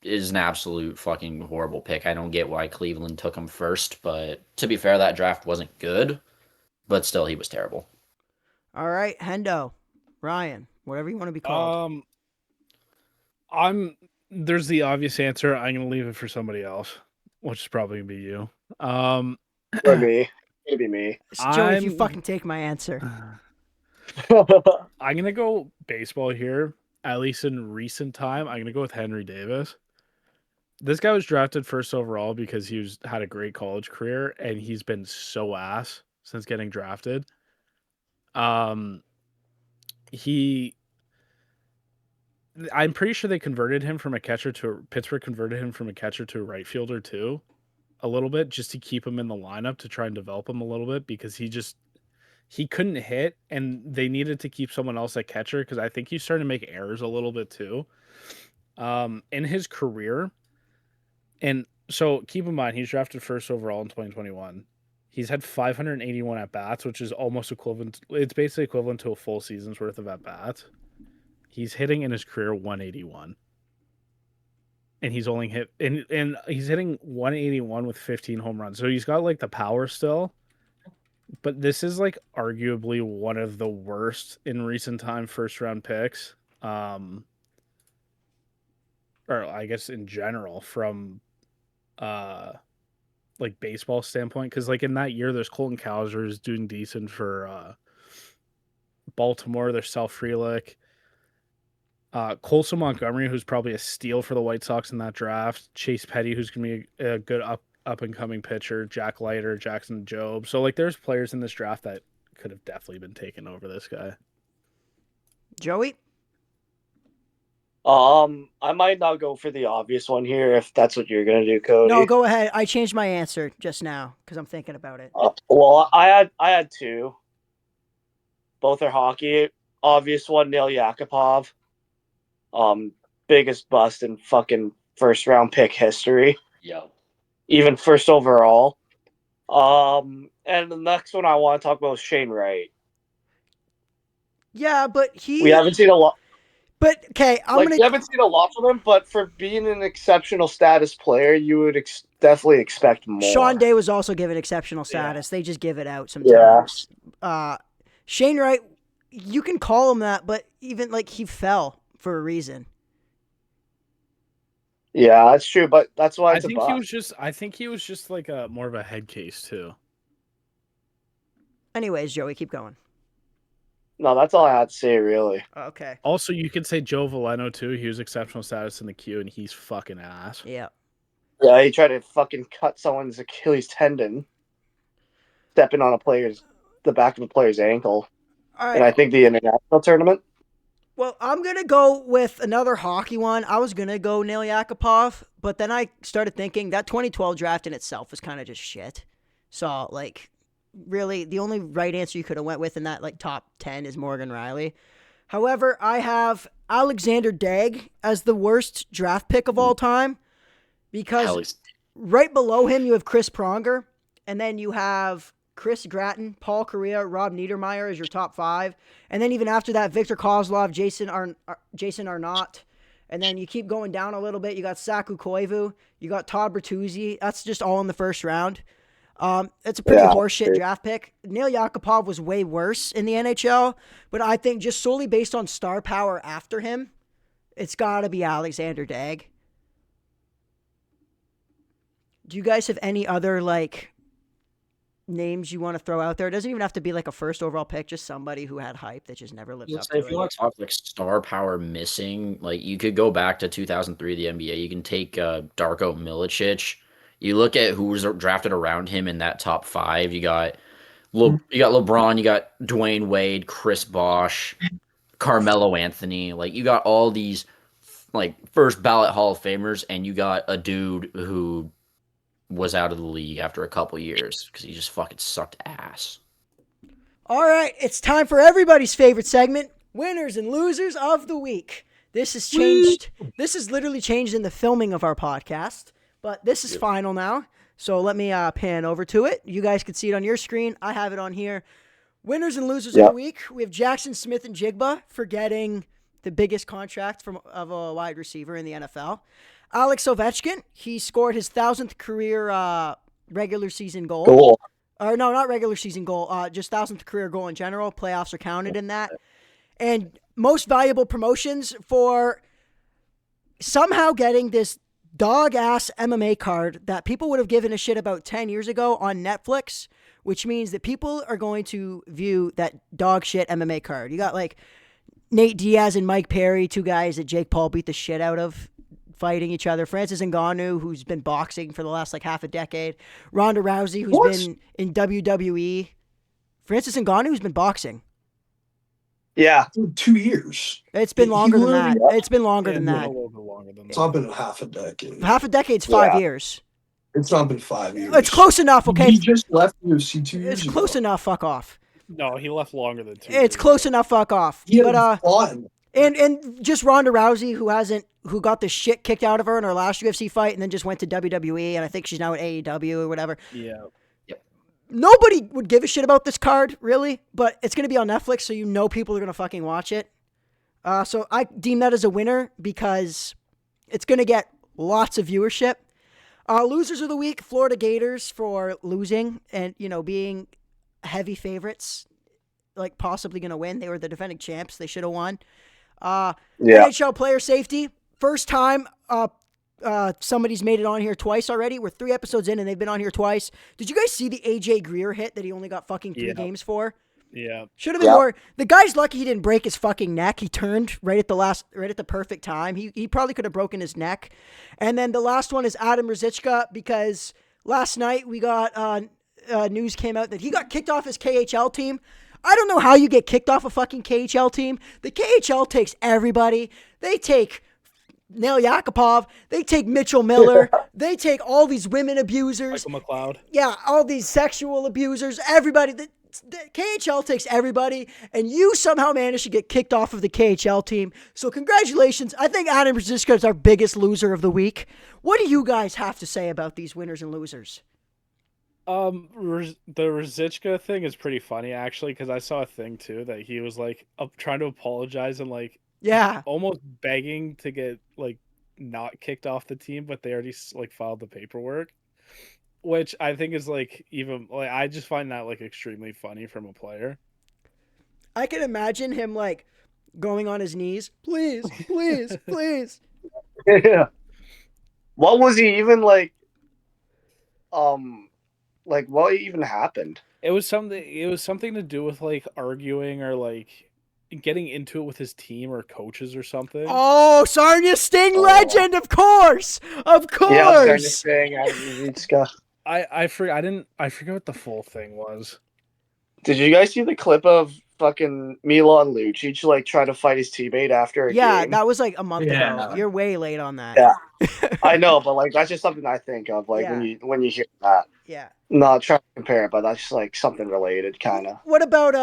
is an absolute fucking horrible pick. I don't get why Cleveland took him first, but to be fair, that draft wasn't good, but still, he was terrible. All right, Hendo, Ryan, whatever you want to be called. There's the obvious answer. I'm gonna leave it for somebody else, which is probably gonna be you. Or me. It'd be me. Joey, if you fucking take my answer. I'm gonna go baseball here. At least in recent time, I'm gonna go with Henry Davis. This guy was drafted first overall because had a great college career, and he's been so ass since getting drafted. I'm pretty sure they converted him from a catcher to Pittsburgh converted him from a catcher to a right fielder too, a little bit, just to keep him in the lineup to try and develop him a little bit, because he couldn't hit, and they needed to keep someone else at catcher because I think he's starting to make errors a little bit too. In his career, and so keep in mind he's drafted first overall in 2021. He's had 581 at bats, which is almost equivalent. It's basically equivalent to a full season's worth of at bats. He's hitting in his career 181. And he's only hit and he's hitting 181 with 15 home runs. So he's got like the power still. But this is like arguably one of the worst in recent time first round picks. Or I guess in general from like baseball standpoint, because like in that year there's Colton Cowser is doing decent for Baltimore. There's Sal Frelick. Colson Montgomery, who's probably a steal for the White Sox in that draft. Chase Petty, who's going to be a good up and coming pitcher. Jack Leiter, Jackson Jobe. So like, there's players in this draft that could have definitely been taken over this guy. Joey? I might not go for the obvious one here if that's what you're gonna do, Cody. No, go ahead. I changed my answer just now because I'm thinking about it. Well, I had two. Both are hockey. Obvious one, Nail Yakupov. Biggest bust in fucking first round pick history. Yeah. Even first overall. And the next one I want to talk about is Shane Wright. Yeah, but we haven't seen a lot. But okay, we haven't seen a lot from him. But for being an exceptional status player, you would definitely expect more. Sean Day was also given exceptional status. Yeah. They just give it out sometimes. Yeah. Shane Wright, you can call him that, but even like he fell for a reason. Yeah, that's true, but that's why I think he was just like a more of a head case too. Anyways, Joey, keep going. No, that's all I had to say, really. Okay. Also, you could say Joe Valeno too. He was exceptional status in the queue, and he's fucking ass. Yeah. Yeah, he tried to fucking cut someone's Achilles tendon, stepping on the back of a player's ankle. All right. And I think the international tournament. Well, I'm going to go with another hockey one. I was going to go Nail Yakupov, but then I started thinking that 2012 draft in itself was kind of just shit. So, like, really, the only right answer you could have went with in that, like, top 10 is Morgan Riley. However, I have Alexander Daigle as the worst draft pick of all time because right below him you have Chris Pronger, and then you have Chris Gratton, Paul Correa, Rob Niedermeyer as your top 5. And then even after that, Victor Kozlov, Jason Arnott. And then you keep going down a little bit. You got Saku Koivu. You got Todd Bertuzzi. That's just all in the first round. It's a pretty horseshit draft pick. Nail Yakupov was way worse in the NHL. But I think just solely based on star power after him, it's got to be Alexander Daigle. Do you guys have any other, like, names you want to throw out there? It doesn't even have to be like a first overall pick, just somebody who had hype that just never lived up to it. If you want to talk like star power missing, like you could go back to 2003, the NBA. You can take Darko Milicic. You look at who was drafted around him in that top 5. You got LeBron, you got Dwayne Wade, Chris Bosh, Carmelo Anthony. Like you got all these like first ballot Hall of Famers, and you got a dude who was out of the league after a couple years because he just fucking sucked ass. All right, it's time for everybody's favorite segment, winners and losers of the week. This has changed. This has literally changed in the filming of our podcast, but this is final now. So let me pan over to it. You guys can see it on your screen. I have it on here. Winners and losers of the week. We have Jaxon, Smith-Njigba for getting the biggest contract of a wide receiver in the NFL. Alex Ovechkin, he scored his 1,000th career regular season goal. Or no, not regular season goal, just 1,000th career goal in general. Playoffs are counted in that. And most valuable promotions for somehow getting this dog-ass MMA card that people would have given a shit about 10 years ago on Netflix, which means that people are going to view that dog shit MMA card. You got like Nate Diaz and Mike Perry, two guys that Jake Paul beat the shit out of, fighting each other. Francis Ngannou, who's been boxing for the last like half a decade. Ronda Rousey, who's been in WWE. Francis Ngannou, who's been boxing. Yeah. 2 years. It's been longer than that. It's been longer than that. It's not been half a decade. Half a decade's 5 years. It's not been 5 years. It's close enough, okay? He just left UFC 2 years It's ago. close enough, fuck off. No, he left longer than 2 years. It's close enough, fuck off. And just Ronda Rousey, who got the shit kicked out of her in her last UFC fight and then just went to WWE, and I think she's now at AEW or whatever. Yeah. Nobody would give a shit about this card, really, but it's going to be on Netflix, so you know people are going to fucking watch it. So I deem that as a winner because it's going to get lots of viewership. Losers of the week, Florida Gators for losing and, being heavy favorites, like possibly going to win. They were the defending champs. They should have won. NHL player safety, first time somebody's made it on here twice already. We're 3 episodes in and they've been on here twice. Did you guys see the AJ Greer hit that he only got fucking 3 games for? Yeah. Should have been more. The guy's lucky he didn't break his fucking neck. He turned right at the perfect time. He probably could have broken his neck. And then the last one is Adam Ruzicka, because last night we got news came out that he got kicked off his KHL team. I don't know how you get kicked off a fucking KHL team. The KHL takes everybody. They take Nail Yakupov. They take Mitchell Miller. They take all these women abusers. Michael McLeod. Yeah, all these sexual abusers. Everybody. The KHL takes everybody, and you somehow managed to get kicked off of the KHL team. So congratulations. I think Adam Ruzicka is our biggest loser of the week. What do you guys have to say about these winners and losers? The Ruzicka thing is pretty funny, actually, because I saw a thing, too, that he was, like, trying to apologize and, like, almost begging to get, like, not kicked off the team, but they already, like, filed the paperwork, which I think is, like, even, like, I just find that, like, extremely funny from a player. I can imagine him, like, going on his knees, please, please, please. Yeah. What was he even, like, what even happened? It was something to do with, like, arguing or, like, getting into it with his team or coaches or something. Oh, Sarnia Sting legend, of course. Of course. Yeah, Sarnia Sting, I forget what the full thing was. Did you guys see the clip of fucking Milan Lucic, like, try to fight his teammate after a game? Yeah, that was, like, a month ago. You're way late on that. Yeah. I know, but, like, that's just something I think of, like, when you hear that. Yeah. Not trying to compare it, but that's just, like, something related, kind of. What about,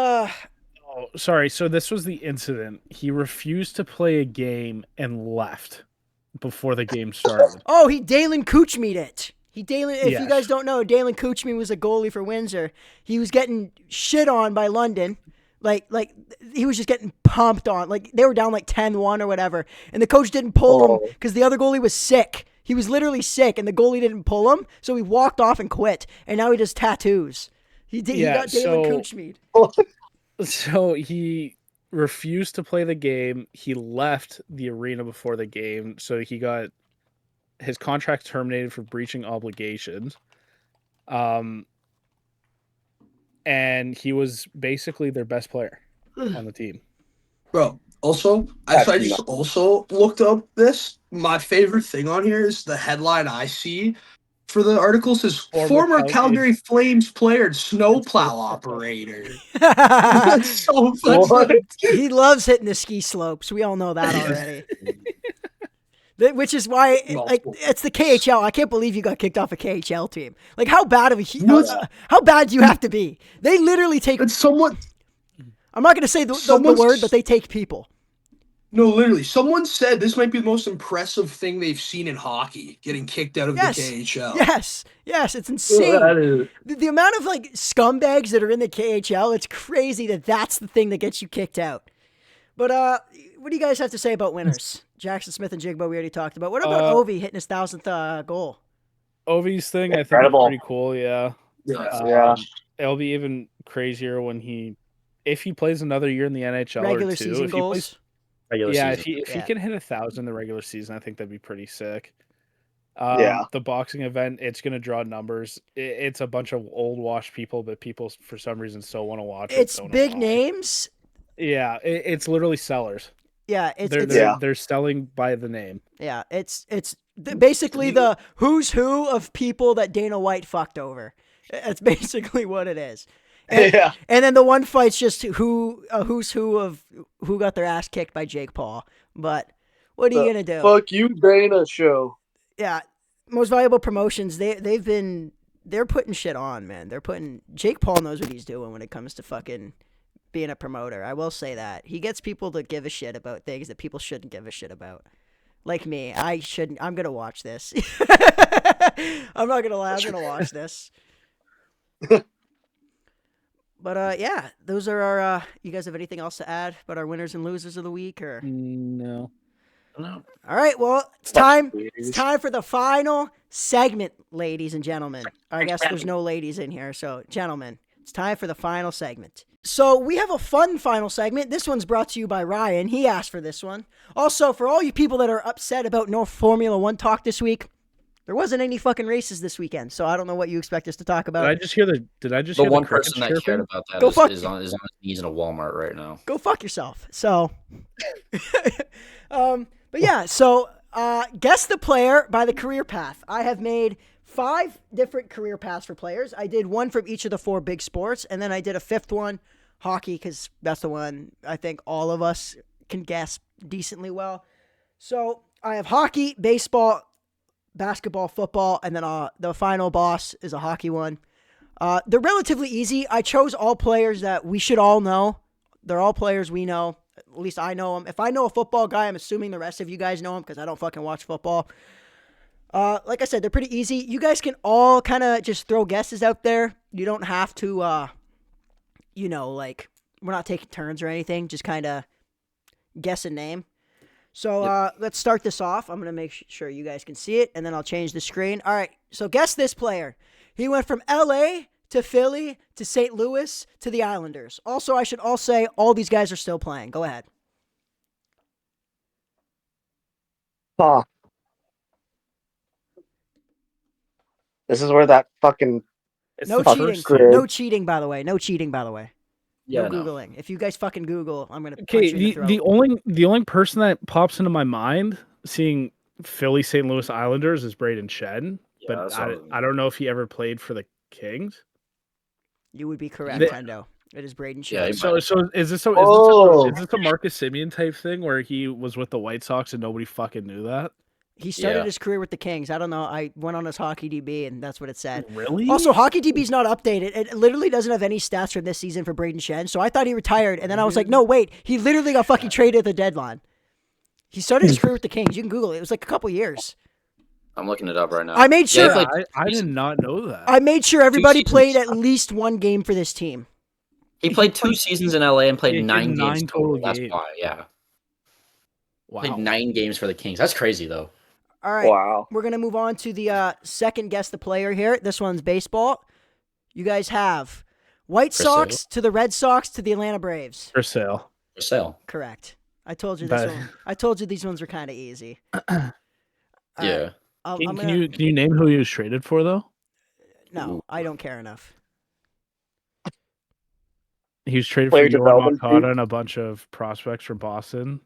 Oh, sorry. So this was the incident. He refused to play a game and left before the game started. Oh, he Dalen Kuchmead it. If you guys don't know, Dalen Kuchmead was a goalie for Windsor. He was getting shit on by London. Like he was just getting pumped on. Like, they were down like 10-1 or whatever. And the coach didn't pull him because the other goalie was sick. He was literally sick, and the goalie didn't pull him, so he walked off and quit. And now he does tattoos. He got Dalen Kuchmead. So he refused to play the game. He left the arena before the game, so he got his contract terminated for breaching obligations. And he was basically their best player on the team. Bro, also, I just also looked up this. My favorite thing on here is the headline I see for the article says former Calgary Flames player and snowplow operator. That's so funny. He loves hitting the ski slopes. We all know that already. Which is why, like, it's the KHL. I can't believe you got kicked off a KHL team. Like, how bad of a how bad do you have to be? They literally take. It's somewhat. I'm not going to say the word, but they take people. No, literally, someone said this might be the most impressive thing they've seen in hockey, getting kicked out of the KHL. Yes, it's insane. The amount of like scumbags that are in the KHL, it's crazy that's the thing that gets you kicked out. But what do you guys have to say about winners? Jaxon, Smith-Njigba, we already talked about. What about Ovi hitting his 1,000th goal? Ovi's thing, Incredible. I think, is pretty cool. Yeah. Yeah. It'll be even crazier when if he plays another year in the NHL Regular or two. season goals. If he can hit 1,000 the regular season, I think that'd be pretty sick. Yeah. The boxing event, it's going to draw numbers. It's a bunch of old washed people, but people for some reason still want to watch it. It's big names. Yeah, it's literally sellers. Yeah, they're selling by the name. Yeah, it's basically the who's who of people that Dana White fucked over. That's basically what it is. And, and then the one fight's just who's who of who got their ass kicked by Jake Paul. But what are you gonna do? Fuck you, Dana show. Yeah, most valuable promotions. They're putting shit on, man. Jake Paul knows what he's doing when it comes to fucking being a promoter. I will say that he gets people to give a shit about things that people shouldn't give a shit about. Like me, I shouldn't. I'm gonna watch this. I'm not gonna lie. I'm gonna watch this. But yeah, those are our. You guys have anything else to add about our winners and losers of the week, or no? All right. Well, it's time. It's time for the final segment, ladies and gentlemen. I guess there's no ladies in here, so gentlemen, it's time for the final segment. So we have a fun final segment. This one's brought to you by Ryan. He asked for this one. Also, for all you people that are upset about no Formula One talk this week, there wasn't any fucking races this weekend, so I don't know what you expect us to talk about. Did I just hear the one person that cared about that is on his knees in a Walmart right now. Go fuck yourself. So, but yeah, so guess the player by the career path. I have made 5 different career paths for players. I did one from each of the 4 big sports, and then I did a 5th one, hockey, because that's the one I think all of us can guess decently well. So I have hockey, baseball, basketball, football, and then the final boss is a hockey one. They're relatively easy. I chose all players that we should all know. They're all players we know. At least I know them. If I know a football guy, I'm assuming the rest of you guys know him because I don't fucking watch football. Like I said, they're pretty easy. You guys can all kind of just throw guesses out there. You don't have to, like, we're not taking turns or anything. Just kind of guess a name. So let's start this off. I'm going to make sure you guys can see it, and then I'll change the screen. All right, so guess this player. He went from L.A. to Philly to St. Louis to the Islanders. Also, I should all say all these guys are still playing. Go ahead. This is where that fucking... No cheating. No cheating, by the way. No cheating, by the way. Yeah, no Googling. If you guys fucking Google, I'm gonna. Okay, the only person that pops into my mind seeing Philly St. Louis Islanders is Braden Shen, but I don't know if he ever played for the Kings. You would be correct, Tendo. It is Braden Shen. Yeah, so is this a Marcus Semien type thing where he was with the White Sox and nobody fucking knew that? He started his career with the Kings. I don't know. I went on his Hockey DB, and that's what it said. Really? Also, Hockey DB's not updated. It literally doesn't have any stats from this season for Braden Shen, so I thought he retired, and then I was like, no, wait. He literally got fucking traded at the deadline. He started his career with the Kings. You can Google it. It was like a couple years. I'm looking it up right now. I made sure. I did not know that. I made sure everybody played at least one game for this team. He played 2 seasons in LA and played 9 games total. That's why, yeah. Wow. Played 9 games for the Kings. That's crazy, though. All right. Wow. We're going to move on to the second guess the player here. This one's baseball. You guys have White Sox to the Red Sox to the Atlanta Braves. For sale. Correct. I told you this one. I told you these ones were kind of easy. Yeah. Can you name who he was traded for, though? No, I don't care enough. He was traded for Yoan Moncada and a bunch of prospects from Boston.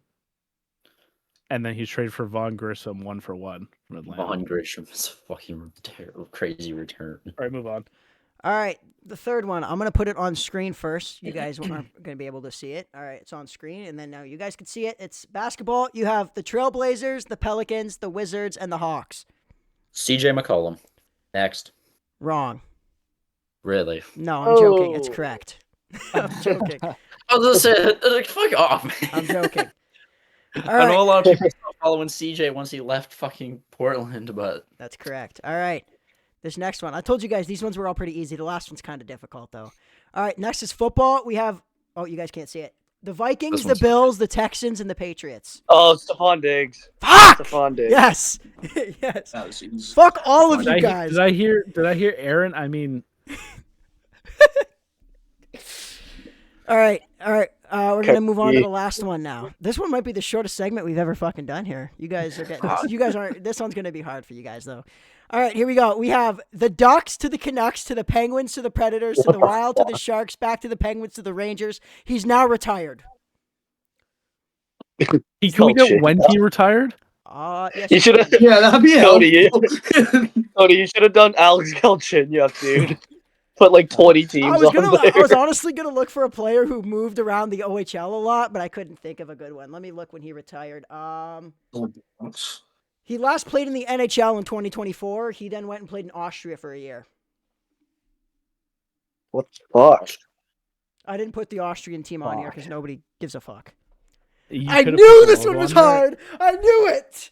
And then he's traded for Vaughn Grissom 1-for-1 from Atlanta. Vaughn Grissom is a fucking crazy return. All right, move on. All right, the third one. I'm gonna put it on screen first. You guys aren't gonna be able to see it. All right, it's on screen, and then now you guys can see it. It's basketball. You have the Trailblazers, the Pelicans, the Wizards, and the Hawks. CJ McCollum. Next. Wrong. Really? No, I'm joking. It's correct. I'm joking. I was gonna say, fuck off, man. I'm joking. All I know right, a lot of people stopped following CJ once he left fucking Portland, but that's correct. All right, this next one. I told you guys these ones were all pretty easy. The last one's kind of difficult though. All right, next is football. We have. Oh, you guys can't see it. The Vikings, This the one's- Bills, the Texans, and the Patriots. Oh, Stephon Diggs. Fuck! Stephon Diggs. Yes. Yes. That was easy. Fuck all of Did you I, guys. did I hear Aaron? I mean, All right. We're gonna move on to Okay. the last one now. This one might be the shortest segment we've ever fucking done here. You guys are getting. You guys aren't. This one's gonna be hard for you guys though. All right, here we go. We have the Ducks to the Canucks to the Penguins to the Predators to the Wild to the Sharks back to the Penguins to the Rangers. He's now retired. can we get when he retired? Yes. You should have, Yeah, that'd be Cody, helpful. Cody. You should have done Alex Galchenyuk, dude. Put like 20 teams I was on there. I was honestly gonna look for a player who moved around the OHL a lot, but I couldn't think of a good one. Let me look when he retired. He last played in the NHL in 2024. He then went and played in Austria for a year. What the fuck? I didn't put the Austrian team on here because nobody gives a fuck. You I could've knew put this the one was logo on there. hard. I knew it.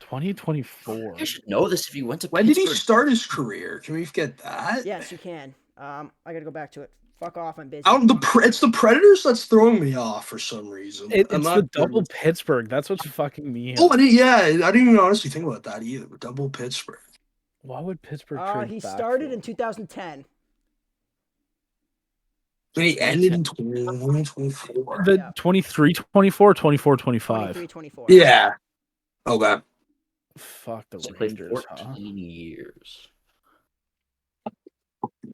2024. you should know this if you went to When did he Pittsburgh. start his career? Can we get that? Yes, you can. I gotta go back to it. Fuck off, I'm busy. It's the Predators that's throwing me off for some reason. It's I'm the not double Pittsburgh. That's what's fucking me. Oh, I didn't even honestly think about that either. Double Pittsburgh. Why would Pittsburgh trade He back started for in him? 2010. And he ended in 2024. The Yeah. 23-24, 24-25. 23-24. Yeah. Okay. Fuck the He played Rangers, huh? 14 years.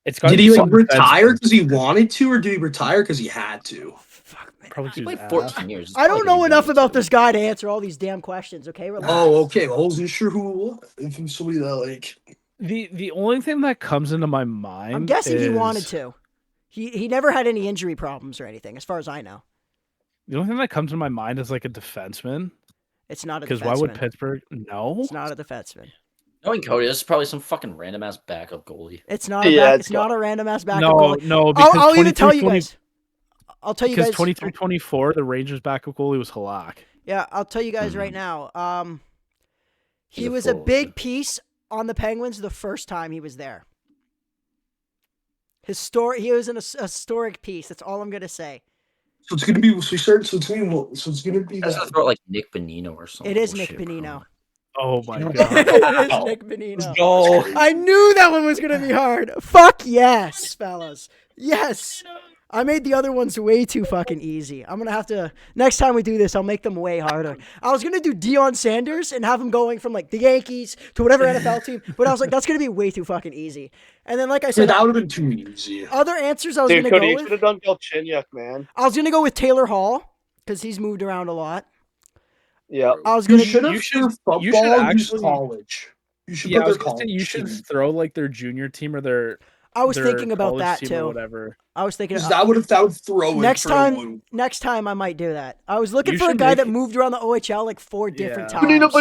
It's gotta Did be he like some retire defenseman. because he wanted to, or did he retire because he had to? Fuck, man. Probably He too played ass. 14 years. It's I not don't like know he enough wanted about to. this guy to answer all these damn questions. Okay, relax. Oh, okay. Well, I wasn't sure who it was. If it was somebody that like. The only thing that comes into my mind, I'm guessing he wanted is- to. He never had any injury problems or anything, as far as I know. The only thing that comes to my mind is like a defenseman. It's not a Because defenseman. why would Pittsburgh? No. It's not a defenseman. Knowing Cody, this is probably some fucking random ass backup goalie. It's not. A Yeah, back, it's it's not a random ass backup No, goalie. no. Because I'll even tell you 23-20 guys. I'll tell you Because guys. 23-24, the Rangers backup goalie was Halak. Yeah, I'll tell you guys right now. He He's a was a forward. big piece on the Penguins the first time he was there. He was an historic piece. That's all I'm gonna say. So it's gonna be. So we started. So it's gonna. So it's gonna be. I was gonna throw out like Nick Bonino or something. It is Nick bullshit, Bonino. Oh my It god. It is Nick Bonino. Go. I knew that one was gonna be hard. Fuck yes, fellas. Yes. I made the other ones way too fucking easy. I'm gonna have to next time we do this, I'll make them way harder. I was gonna do Deion Sanders and have him going from like the Yankees to whatever NFL team, but I was like, that's gonna be way too fucking easy. And then, like I Yeah, said, that would have been too easy. other answers I was Dude, gonna Cody, go you with. should have done Galchenyuk, man. I was gonna go with Taylor Hall because he's moved around a lot. Yeah. I was You gonna. should have you should- for football. you should Use actually- college. You should Yeah, I put was their gonna say college. you should team. throw like their junior team or their. I was their thinking about college that team or too. whatever. I was thinking. 'Cause that would throw it Next for time- one. Next time I might do that. I was looking You for a should guy make that it- moved around the OHL like 4 different Yeah. times.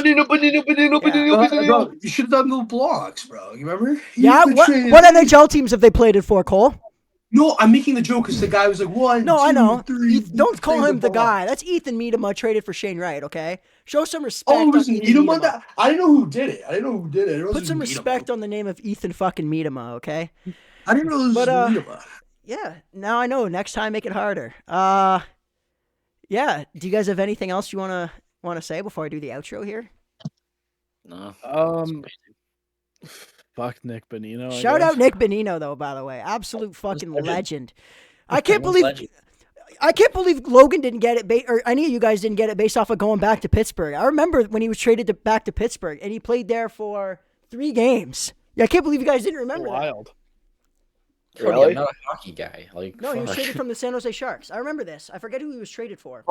Bro, you should have done the blocks, bro. You remember? Yeah, You what trained- NHL teams have they played it for, Cole? No, I'm making the joke because the guy was like, one, No, two, I know. three, Don't call say him the block. guy. That's Ethan Miedema traded for Shane Wright, okay? Show some respect. Oh, it was on Ethan Needham on Miedema. that? I didn't know who did it. I didn't know who did it. It Put was some Miedema. respect on the name of Ethan fucking Miedema, okay? I didn't know it was But, Miedema. Yeah, now I know. Next time, make it harder. Yeah. Do you guys have anything else you wanna say before I do the outro here? No. Fuck Nick Bonino. I Shout guess. out Nick Bonino, though. By the way, absolute fucking legend. legend. I can't Everyone's believe. legend. I can't believe Logan didn't get it, or any of you guys didn't get it based off of going back to Pittsburgh. I remember when he was traded back to Pittsburgh, and he played there for 3 games. Yeah, I can't believe you guys didn't remember that. Wild. Cody, Really? I'm not a hockey guy. Like, No, he was fuck. traded from the San Jose Sharks. I remember this. I forget who he was traded for.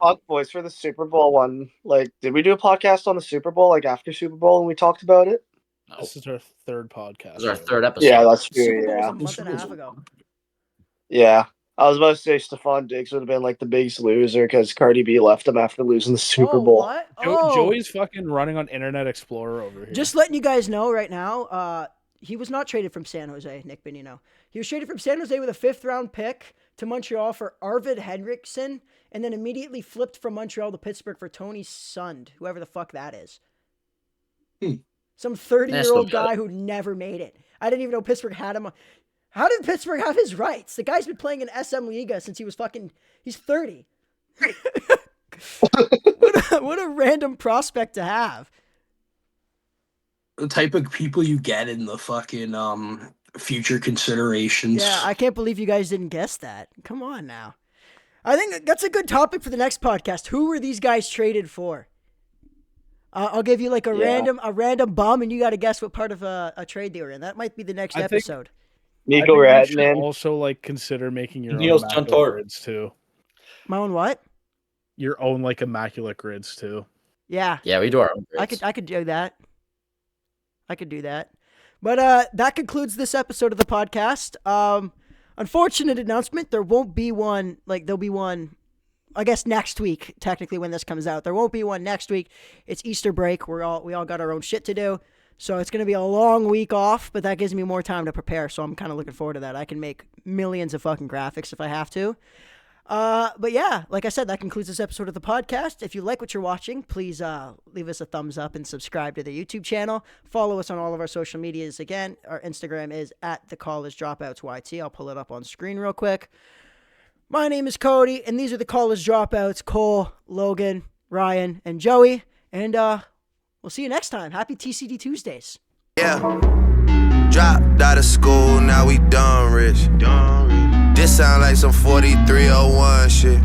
Fuck, boys, for the Super Bowl one. Like, did we do a podcast on the Super Bowl, like after Super Bowl, and we talked about it? No. This is our third podcast. This is our third episode. Yeah, that's Super true. Bowl was Yeah, a month and a half ago. yeah. I was about to say Stephon Diggs would have been like the biggest loser because Cardi B left him after losing the Super Bowl. What? Oh, Joey's fucking running on Internet Explorer over here. just letting you guys know right now, he was not traded from San Jose, Nick Benino. He was traded from San Jose with a 5th-round pick to Montreal for Arvid Henriksen, and then immediately flipped from Montreal to Pittsburgh for Tony Sund, whoever the fuck that is. Some 30-year-old guy who never made it. I didn't even know Pittsburgh had him. How did Pittsburgh have his rights? The guy's been playing in SM Liga since he was he's 30. What a random prospect to have. The type of people you get in the fucking future considerations. Yeah, I can't believe you guys didn't guess that. Come on now. I think that's a good topic for the next podcast. Who were these guys traded for? I'll give you like a random bum, and you got to guess what part of a trade they were in. That might be the next episode. Nico Ratman. Also, like, consider making your Niels own Jantor. immaculate grids too. My own what? Your own like immaculate grids too. Yeah. Yeah, we do our own grades. I could do that. I could do that. But that concludes this episode of the podcast. Unfortunate announcement. There won't be one. Like, there'll be one, I guess, next week. Technically, when this comes out, there won't be one next week. It's Easter break. We all got our own shit to do. So it's gonna be a long week off, but that gives me more time to prepare. So I'm kind of looking forward to that. I can make millions of fucking graphics if I have to. But yeah, like I said, that concludes this episode of the podcast. If you like what you're watching, please leave us a thumbs up and subscribe to the YouTube channel. Follow us on all of our social medias. Again, our Instagram is @thecollegedropouts.yt. I'll pull it up on screen real quick. My name is Cody, and these are the College Dropouts: Cole, Logan, Ryan, and Joey. And we'll see you next time. Happy TCD Tuesdays. Yeah. Dropped out of school, now we done rich. This sound like some 4301 shit.